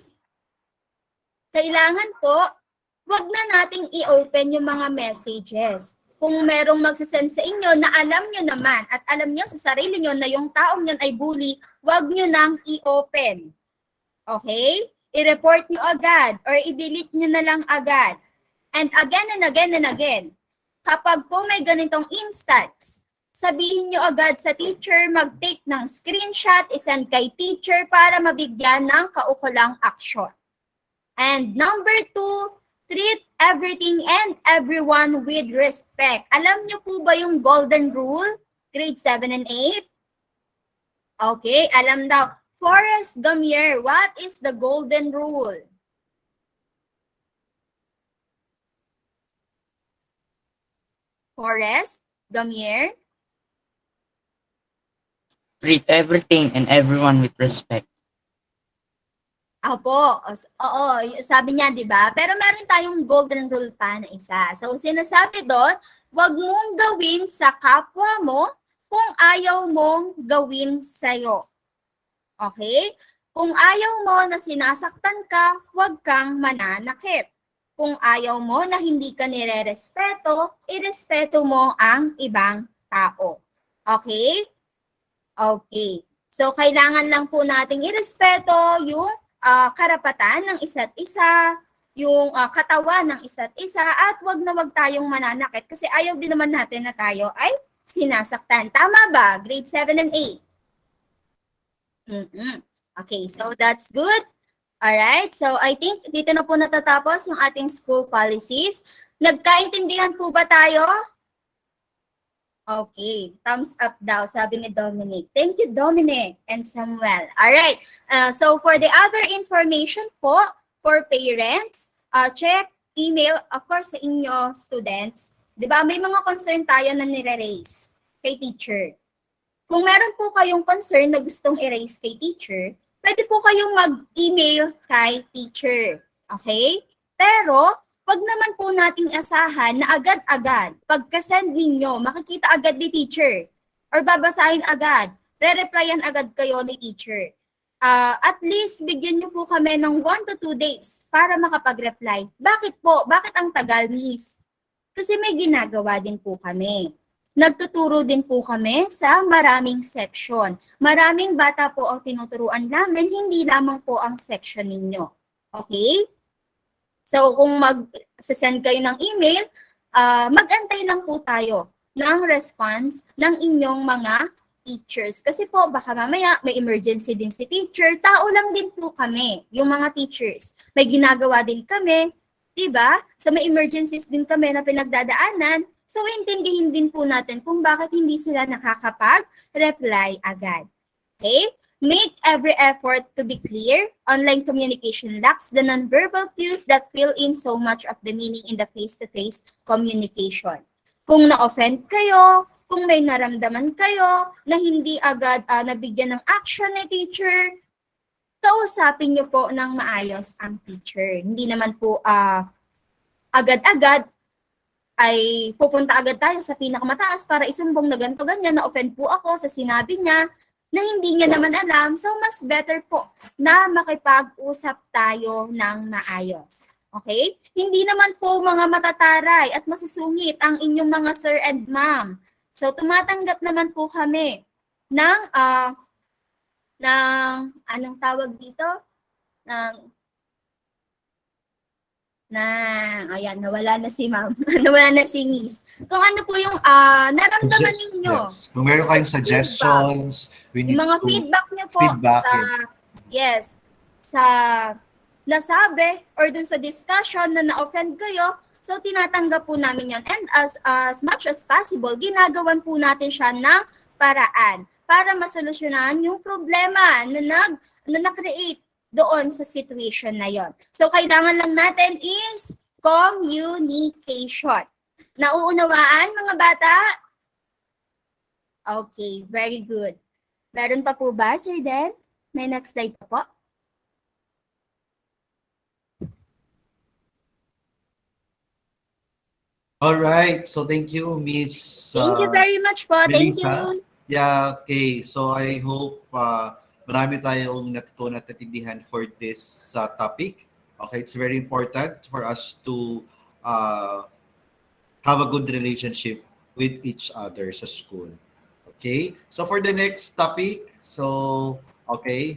S6: kailangan po wag na nating i-open yung mga messages. Kung merong magsasend sa inyo na alam nyo naman at alam nyo sa sarili nyo na yung taong yun ay bully, wag nyo nang i-open. Okay? I-report nyo agad or i-delete nyo na lang agad. And again and again and again, kapag po may ganitong instance, sabihin nyo agad sa teacher, mag-take ng screenshot, isend kay teacher para mabigyan ng kaukulang aksyon. And number 2, treat everything and everyone with respect. Alam nyo po ba yung golden rule? Grade 7 and 8? Okay, alam daw. Forrest Gamier, what is the golden rule? Forrest, Gamier,
S9: Treat everything and everyone with respect.
S6: Opo, oo, sabi niya, di ba? Pero meron tayong golden rule pa na isa. So, sinasabi doon, wag mong gawin sa kapwa mo kung ayaw mong gawin sa'yo. Okay? Kung ayaw mo na sinasaktan ka, wag kang mananakit. Kung ayaw mo na hindi ka nire-respeto, irespeto mo ang ibang tao. Okay? Okay. So, kailangan lang po nating irespeto yung karapatan ng isa't isa, yung katawan ng isa't isa, at wag na wag tayong mananakit kasi ayaw din naman natin na tayo ay sinasaktan. Tama ba? Grade 7 and 8. Okay, so that's good. Alright, so I think dito na po natatapos yung ating school policies. Nagkaintindihan po ba tayo? Okay, thumbs up daw, sabi ni Dominic. Thank you, Dominic and Samuel. Alright, so for the other information po, for parents, check email, of course, sa inyo students. Di ba, may mga concern tayo na nire-raise kay teacher. Kung meron po kayong concern na gustong i-raise kay teacher, pwede po kayong mag-email kay teacher. Okay? Pero, wag naman po nating asahan na agad-agad, pagka-send ninyo, makikita agad ni teacher or babasahin agad, re-replyan agad kayo ni teacher. At least, bigyan nyo po kami ng 1 to 2 days para makapag-reply. Bakit po? Bakit ang tagal, miss? Kasi may ginagawa din po kami. Nagtuturo din po kami sa maraming section. Maraming bata po ang tinuturuan namin, hindi lamang po ang section ninyo. Okay? So, kung mag-send kayo ng email, mag-antay lang po tayo ng response ng inyong mga teachers. Kasi po, baka mamaya may emergency din si teacher. Tao lang din po kami, yung mga teachers. May ginagawa din kami, diba? So, may emergencies din kami na pinagdadaanan. So, intindihin din po natin kung bakit hindi sila nakakapag-reply agad. Okay? Make every effort to be clear. Online communication lacks the nonverbal cues that fill in so much of the meaning in the face-to-face communication. Kung na-offend kayo, kung may naramdaman kayo na hindi agad nabigyan ng action ni teacher, kausapin niyo po ng maayos ang teacher. Hindi naman po agad-agad ay pupunta agad tayo sa pinakamataas para isumbong na ganito ganyan, na-offend po ako sa sinabi niya, na hindi niya naman alam, so mas better po na makipag-usap tayo ng maayos. Okay? Hindi naman po mga matataray at masusungit ang inyong mga sir and ma'am. So tumatanggap naman po kami ng anong tawag dito? Ayan, nawala na si ma'am. Nawala na si miss. Kung ano po yung naramdaman ninyo.
S1: Yes. Kung meron kayong suggestions, we need
S6: yung mga
S1: to
S6: feedback niyo po sa nasabi or dun sa discussion na na-offend kayo, so tinatanggap po namin yon. And as much as possible, ginagawan po natin siya ng paraan para masolusyonan yung problema na na-create doon sa situation na yon. So, kailangan lang natin is communication. Nauunawaan, mga bata? Okay, very good. Meron pa po ba, Sir Den? May next slide pa po.
S1: All right. So, thank you, Miss
S6: Thank you very much po. Thank
S1: Melissa.
S6: you.
S1: Yeah, okay. So, I hope marami tayong natutunan at natindihan for this topic. Okay, it's very important for us to have a good relationship with each other sa school. Okay, so for the next topic, so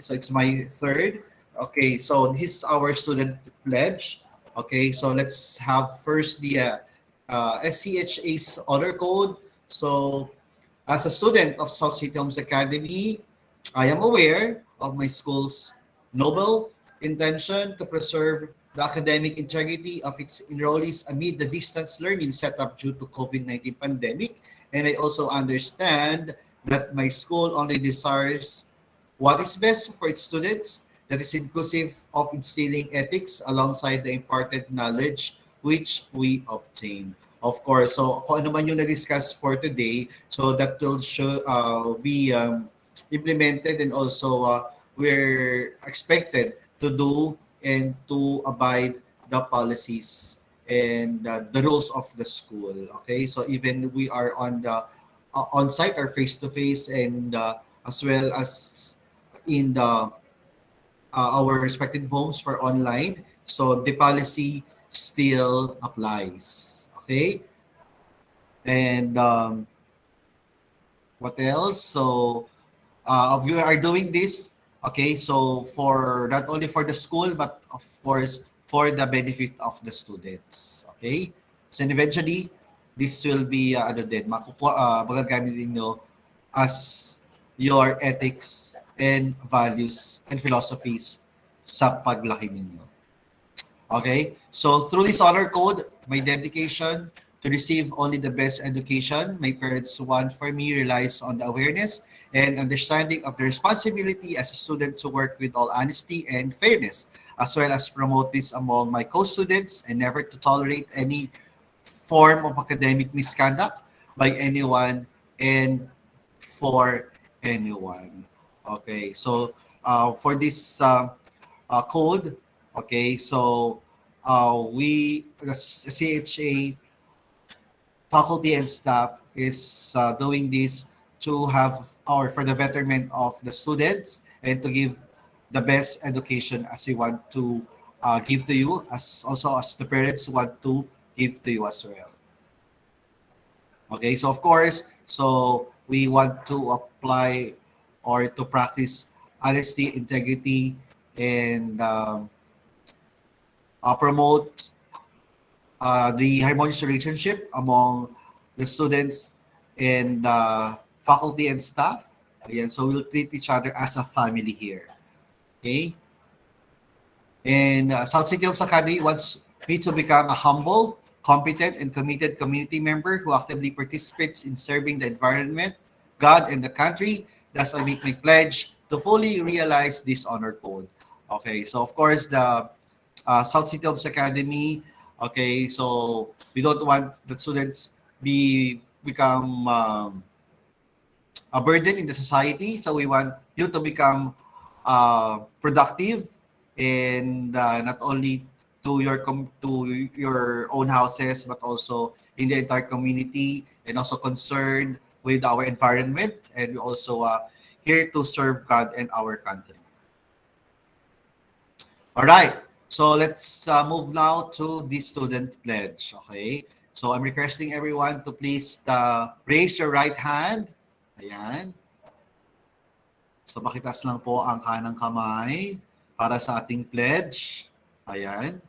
S1: it's my third. Okay, so this is our student pledge. Okay, so let's have first the SCHA's honor code. So as a student of South City Homes Academy, I am aware of my school's noble intention to preserve the academic integrity of its enrollees amid the distance learning set up due to COVID-19 pandemic. And I also understand that my school only desires what is best for its students, that is inclusive of instilling ethics alongside the imparted knowledge which we obtain. Of course. So kung ano man yung na-discuss for today, so that will be implemented, and also we're expected to do and to abide the policies and the rules of the school. Okay, so even we are on the on site or face to face, and as well as in the our respective homes for online, so the policy still applies. Okay, and what else? So we are doing this. Okay, so for not only for the school, but of course for the benefit of the students. Okay, so eventually this will be ano din, magagamit ninyo as your ethics and values and philosophies sa paglaki ninyo. Okay, so through this honor code, my dedication to receive only the best education my parents want for me relies on the awareness and understanding of the responsibility as a student to work with all honesty and fairness, as well as promote this among my co-students and never to tolerate any form of academic misconduct by anyone and for anyone. Okay, so for this code, okay, so the CHA faculty and staff is doing this to have or for the betterment of the students and to give the best education as we want to give to you, as also as the parents want to give to you as well. Okay, so of course, so we want to apply or to practice honesty, integrity, and promote the harmonious relationship among the students and faculty and staff. Ayan, so we'll treat each other as a family here. Okay? And South City Homes Academy wants me to become a humble, competent, and committed community member who actively participates in serving the environment, God, and the country. Thus, I make my pledge to fully realize this honor code. Okay, so of course, the South City Homes Academy, okay, so we don't want the students become a burden in the society. So we want you to become productive, and not only to your own houses, but also in the entire community, and also concerned with our environment, and also here to serve God and our country. All right, so let's move now to the student pledge. Okay, so I'm requesting everyone to please raise your right hand. Ayan. So pakitaas lang po ang kanang kamay para sa ating pledge. Ayan.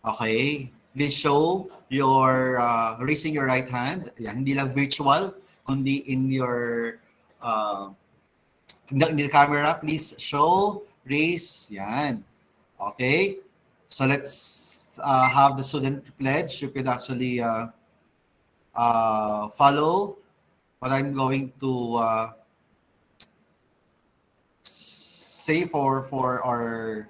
S1: Okay. Please show your raising your right hand. Ayan. Hindi lang virtual, kundi in your in the camera. Please show, raise. Yan. Okay. So let's have the student pledge. You could actually follow what I'm going to say for our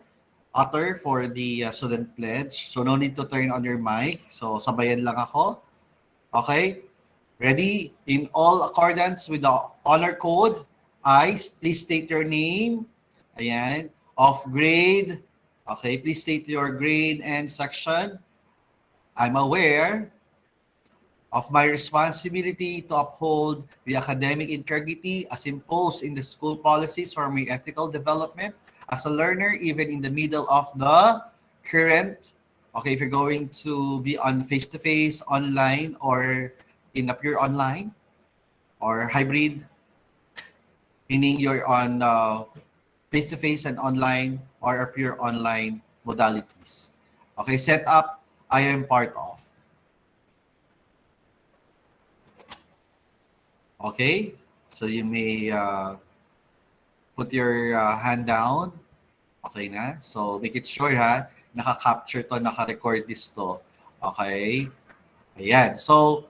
S1: utter for the student pledge. So no need to turn on your mic. So sabayan lang ako. Okay? Ready? In all accordance with the honor code, I, please state your name. Ayan. Of grade. Okay, please state your grade and section. I'm aware of my responsibility to uphold the academic integrity as imposed in the school policies for my ethical development as a learner, even in the middle of the current, okay, if you're going to be on face-to-face, online, or in a pure online, or hybrid, meaning you're on face-to-face and online, or a pure online modalities. Okay, setup, I am part of. Okay, so you may put your hand down. Okay na? So make it sure ha, naka-capture to, naka-record this to. Okay? Ayan. So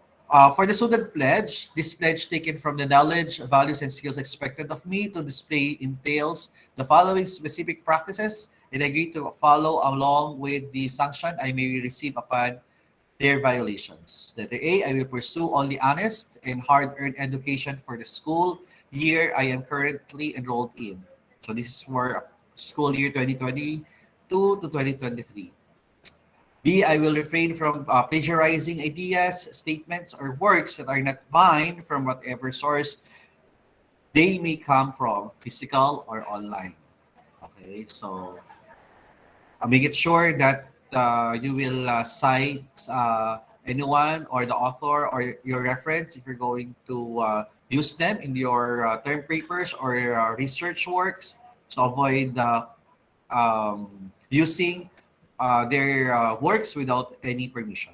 S1: for the student pledge, this pledge taken from the knowledge, values, and skills expected of me to display entails the following specific practices, and I agree to follow along with the sanction I may receive upon their violations. Letter A, I will pursue only honest and hard-earned education for the school year I am currently enrolled in. So this is for school year 2022 to 2023. B, I will refrain from plagiarizing ideas, statements, or works that are not mine from whatever source they may come from, physical or online. Okay, so make it sure that you will cite anyone or the author or your reference if you're going to use them in your term papers or research works. So avoid using their works without any permission.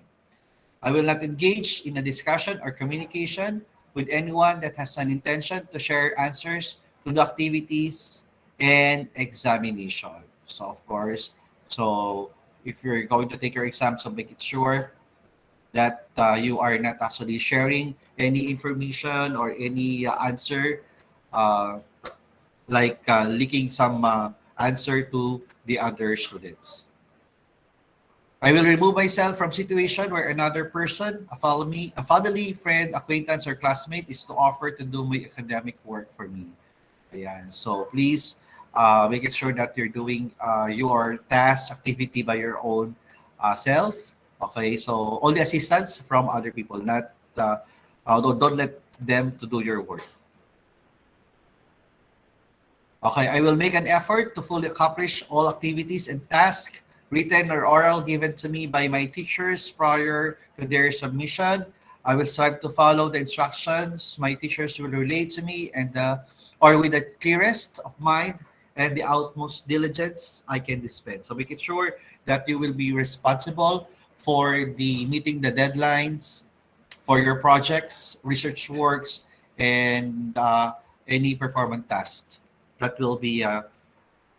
S1: I will not engage in a discussion or communication with anyone that has an intention to share answers to the activities and examination. So of course, so if you're going to take your exam, so make it sure that you are not actually sharing any information or any answer, uh, like leaking some answer to the other students. I will remove myself from situation where another person, a family, friend, acquaintance, or classmate is to offer to do my academic work for me. Ayan. So please make it sure that you're doing your task activity by your own self. Okay, so only assistance from other people, not don't let them to do your work. Okay, I will make an effort to fully accomplish all activities and tasks, written or oral, given to me by my teachers prior to their submission. I will strive to follow the instructions my teachers will relay to me and or with the clearest of mind and the utmost diligence I can dispense. So make it sure that you will be responsible for the meeting the deadlines for your projects, research works, and any performance tasks that will be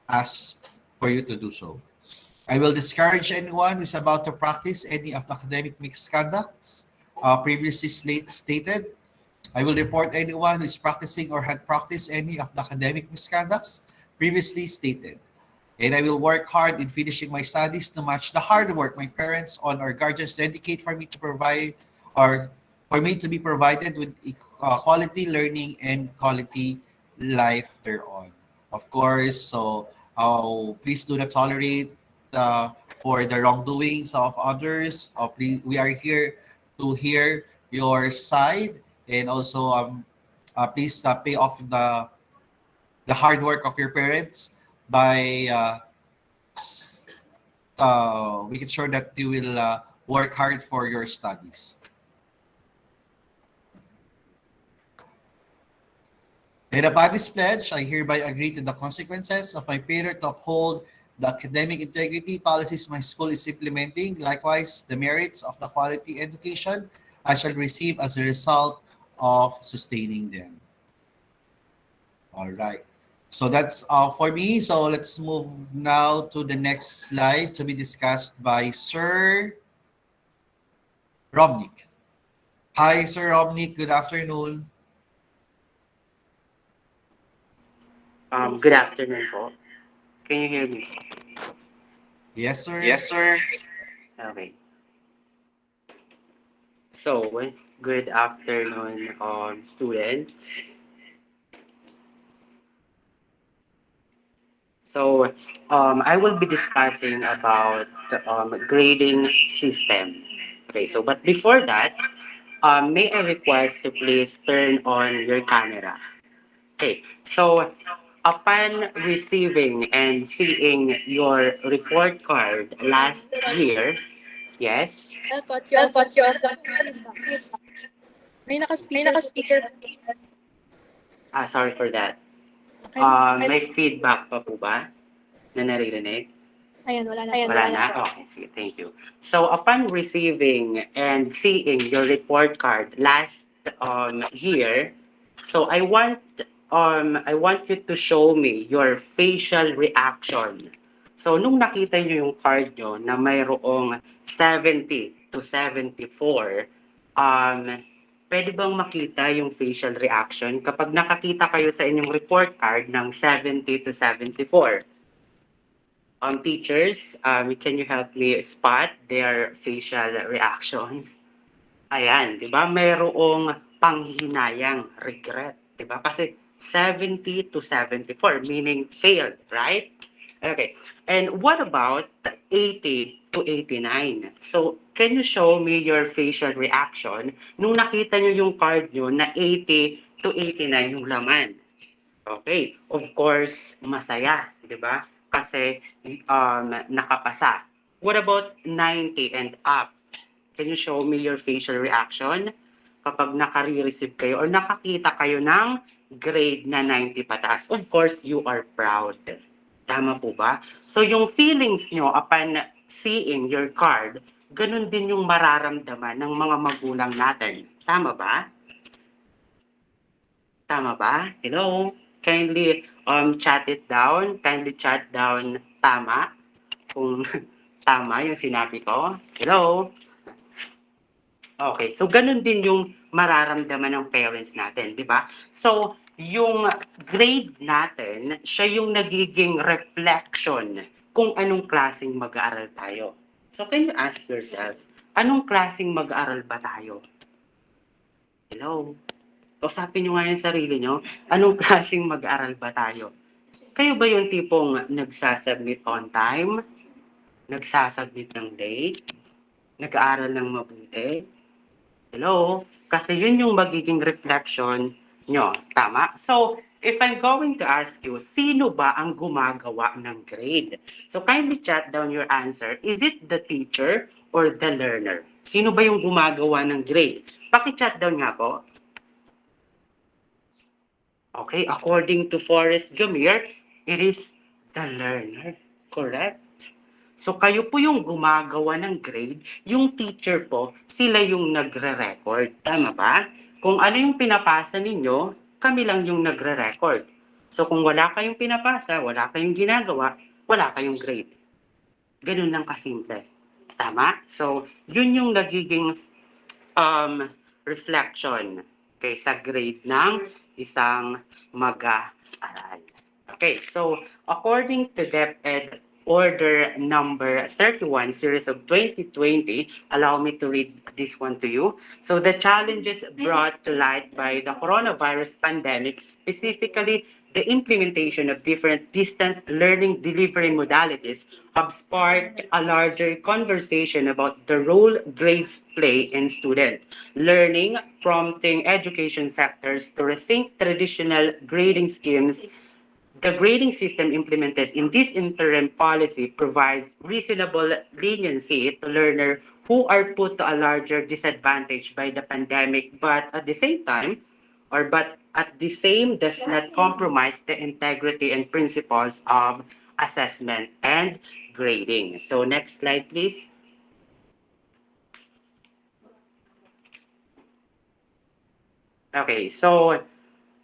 S1: asked for you to do so. I will discourage anyone who is about to practice any of the academic misconducts previously stated. I will report anyone who is practicing or had practiced any of the academic misconducts previously stated. And I will work hard in finishing my studies to match the hard work my parents or guardians dedicate for me to provide or for me to be provided with quality learning and quality life thereon. Of course, so please do not tolerate for the wrongdoings of others. Please, we are here to hear your side and also please pay off the hard work of your parents by making sure that you will work hard for your studies. And upon this pledge, I hereby agree to the consequences of my failure to uphold the academic integrity policies my school is implementing. Likewise, the merits of the quality education I shall receive as a result of sustaining them. All right. So that's all for me. So let's move now to the next slide to be discussed by Sir Robnik. Hi, Sir Robnik. Good afternoon.
S10: Good afternoon po. Can you hear me?
S1: Yes, sir.
S10: Yes, sir. Okay. So, good afternoon, students. So, I will be discussing about grading system. Okay, so but before that, may I request to please turn on your camera. Okay, so upon receiving and seeing your report card last year, yes,
S4: May naka-speaker.
S10: sorry for that.
S4: Okay.
S10: May feedback pa po ba na naririnig?
S4: Ayan, wala na.
S10: Wala na? Okay, sige, thank you. So upon receiving and seeing your report card last year, so I want you to show me your facial reaction. So nung nakita niyo yung card nyo na mayroong 70 to 74, pwede bang makita yung facial reaction kapag nakakita kayo sa inyong report card ng 70 to 74? Teachers, can you help me spot their facial reactions? Ayan, di ba? Mayroong panghihinayang, regret, di ba? Kasi 70 to 74, meaning failed, right? Okay. And what about 80 to 89? So, can you show me your facial reaction nung nakita nyo yung card nyo na 80 to 89 yung laman? Okay. Of course, masaya, di ba? Kasi nakapasa. What about 90 and up? Can you show me your facial reaction kapag nakare-receive kayo or nakakita kayo ng grade na 90 pataas? Of course, you are proud. Tama po ba? So yung feelings nyo upon seeing your card, ganun din yung mararamdaman ng mga magulang natin. Tama ba? Tama ba? Hello? Kindly chat it down. Kindly chat down tama. Kung tama yung sinabi ko. Hello? Okay, so ganun din yung mararamdaman ng parents natin, di ba? So, yung grade natin, siya yung nagiging reflection kung anong klaseng mag-aaral tayo. So, can you ask yourself, anong klaseng mag-aaral ba tayo? Hello? Kausapin nyo nga yung sarili nyo, anong klaseng mag-aaral ba tayo? Kayo ba yung tipong nagsasubmit on time? Nagsasubmit ng date? Nag-aaral ng mabuti? Hello? Kasi yun yung magiging reflection nyo. Tama? So, if I'm going to ask you, sino ba ang gumagawa ng grade? So, kindly chat down your answer. Is it the teacher or the learner? Sino ba yung gumagawa ng grade? Paki-chat down nga po. Okay, according to Forrest Gamir, it is the learner. Correct? So kayo po yung gumagawa ng grade, yung teacher po, sila yung nagre-record. Tama ba? Kung ano yung pinapasa ninyo, kami lang yung nagre-record. So kung wala kayong pinapasa, wala kayong ginagawa, wala kayong grade. Ganun lang kasimple. Tama? So yun yung nagiging reflection sa grade ng isang mag-aaral. Okay, so according to DepEd Order number 31, series of 2020, allow me to read this one to you. So the challenges brought to light by the coronavirus pandemic, specifically the implementation of different distance learning delivery modalities, have sparked a larger conversation about the role grades play in student learning, prompting education sectors to rethink traditional grading schemes. The grading system implemented in this interim policy provides reasonable leniency to learners who are put to a larger disadvantage by the pandemic, but at the same does not compromise the integrity and principles of assessment and grading. So next slide, please. Okay, so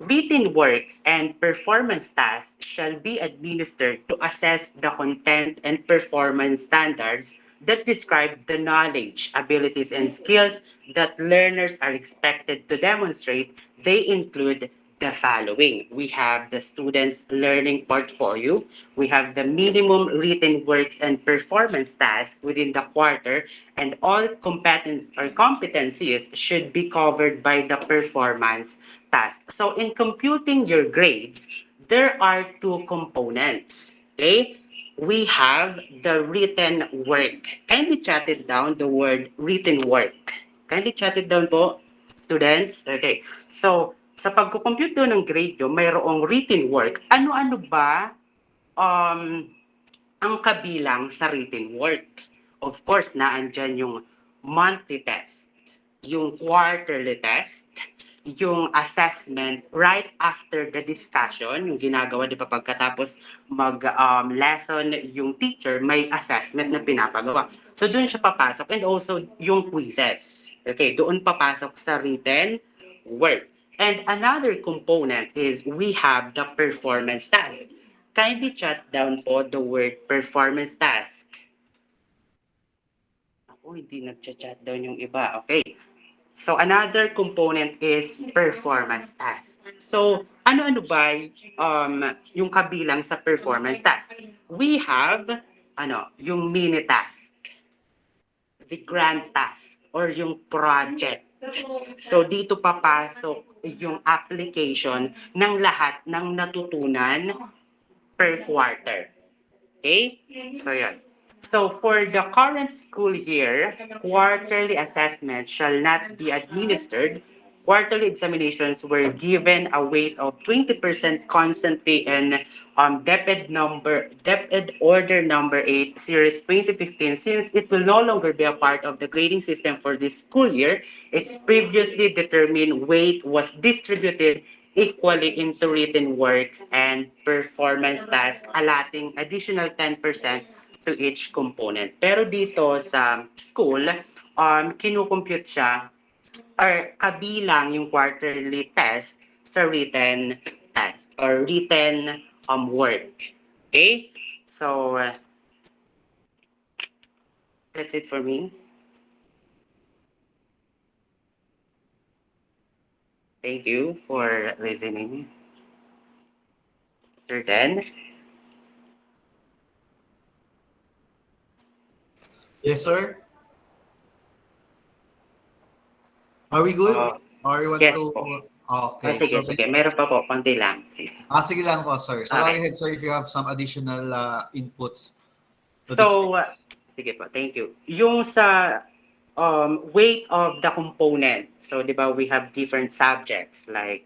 S10: written works and performance tasks shall be administered to assess the content and performance standards that describe the knowledge, abilities, and skills that learners are expected to demonstrate. They include the following. We have the student's learning portfolio. We have the minimum written works and performance tasks within the quarter, and all competencies should be covered by the performance task. So in computing your grades, there are two components. Okay? We have the written work. Kindly chat it down, the word written work. Kindly chat it down po, students. Okay. So, sa pagkukompute doon ng grade nyo, mayroong written work. Ano-ano ba ang kabilang sa written work? Of course, naandyan yung monthly test, yung quarterly test, yung assessment right after the discussion, yung ginagawa di ba pagkatapos lesson yung teacher, may assessment na pinapagawa. So doon siya papasok, and also yung quizzes. Okay, doon papasok sa written work. And another component is we have the performance task. Kindly chat down po the word performance task. Ako, hindi nag-chat down yung iba. Okay. So another component is performance task. So ano-ano ba yung kabilang sa performance task? We have yung mini task, the grand task, or yung project. So dito papasok yung application ng lahat ng natutunan per quarter. Okay? So yun. So for the current school year, quarterly assessment shall not be administered. Quarterly examinations were given a weight of 20% constantly in DepEd Order number 8, Series 2015, since it will no longer be a part of the grading system for this school year. Its previously determined weight was distributed equally into written works and performance tasks, allotting additional 10% to each component. Pero dito sa school, kinukompute siya or kabilang yung quarterly test sa written test or written work. Okay? So, that's it for me. Thank you for listening. Sir Dan?
S1: Yes, sir. Are we good? Or you want
S10: yes
S1: to?
S10: po.
S1: Okay.
S10: Sige, sige. Meron pa po. Konti lang. Sige.
S1: Sige lang po, sir. So, go
S10: Okay.
S1: ahead, sir, if you have some additional inputs to
S10: So,
S1: this.
S10: sige po. Thank you. Yung sa weight of the component. So, di ba, we have different subjects like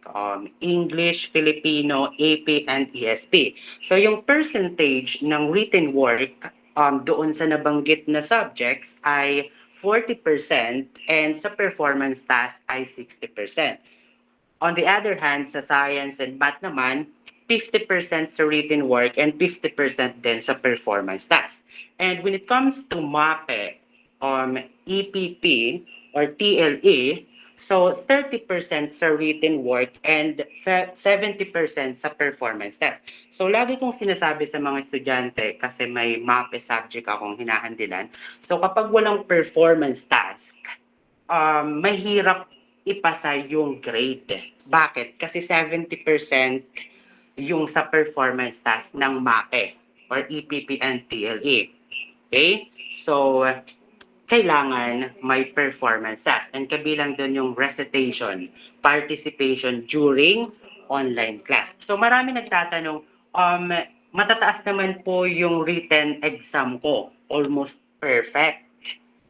S10: English, Filipino, AP, and ESP. So, yung percentage ng written work doon sa nabanggit na subjects ay 40% and sa performance task ay 60%. On the other hand, sa science and math naman, 50% sa written work and 50% din sa performance task. And when it comes to MAPE, EPP, or TLE, so 30% sa written work and 70% sa performance test. So lagi kong sinasabi sa mga estudyante, kasi may MAPE subject akong hinahandilan, so kapag walang performance task, mahirap ipasa yung grade. Bakit? Kasi 70% yung sa performance task ng MAPE or EPP and TLE. Okay? So, kailangan may performance task. And kabilang doon yung recitation, participation during online class. So, marami nagtatanong, matataas naman po yung written exam ko. Almost perfect.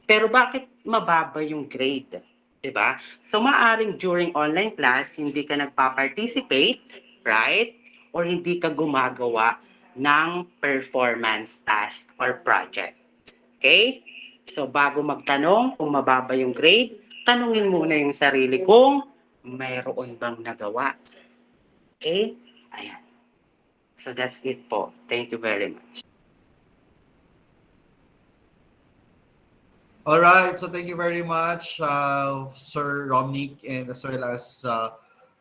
S10: Pero bakit mababa yung grade? Diba? So, maaring during online class, hindi ka nagpa-participate, right? Or hindi ka gumagawa ng performance task or project. Okay? So, bago magtanong kung mababa yung grade, tanungin muna yung sarili kung mayroon bang nagawa. Okay? Ayan. So, that's it po. Thank you very much.
S1: All right. So, thank you very much, Sir Romnick, and as well as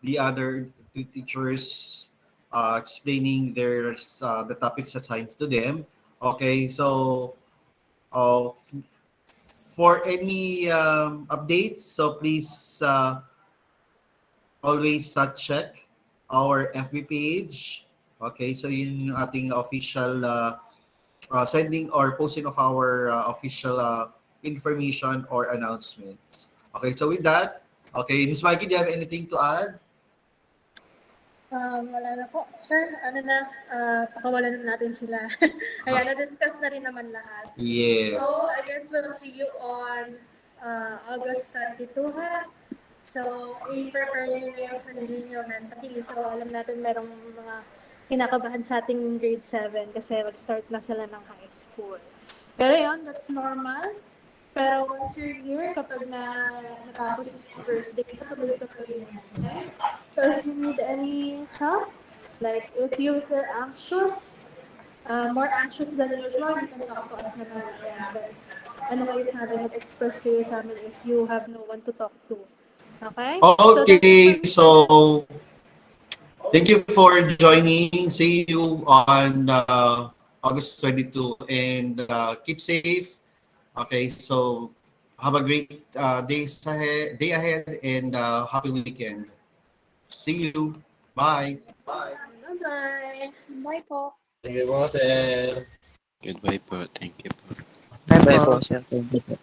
S1: the other two teachers explaining the topics assigned to them. Okay. So, for any updates, so please always check our FB page. Okay, so yun yung ating official sending or posting of our official information or announcements. Okay, so with that, okay, Ms. Mikey, do you have anything to add?
S4: Wala na po. Sir, pakawalan na natin sila. Ayan, na-discuss na rin naman lahat.
S1: Yes.
S4: So, I guess we'll see you on August 22, ha? So, i-prepare nyo na yung sarili nyo mentally. So, alam natin merong mga kinakabahan sa ating grade 7 kasi mag-start na sila ng high school. Pero yun, that's normal. Pero once you're here, kapag natapos yung first day, tuloy rin. Okay? So if you need any help, like if you feel anxious, more anxious than usual, you can talk to us naman. Ayan. But ano kayo sa amin, mag-express kayo sa amin if you have no one to talk to. Okay?
S1: Okay, so thank you for joining. See you on August 22 and keep safe. Okay, so Have a great day ahead, and happy weekend. See you. Bye.
S4: Bye-bye.
S7: Bye po.
S8: Thank you po, sir.
S11: Goodbye po. Thank you po.
S9: Bye po, sir. Thank you po.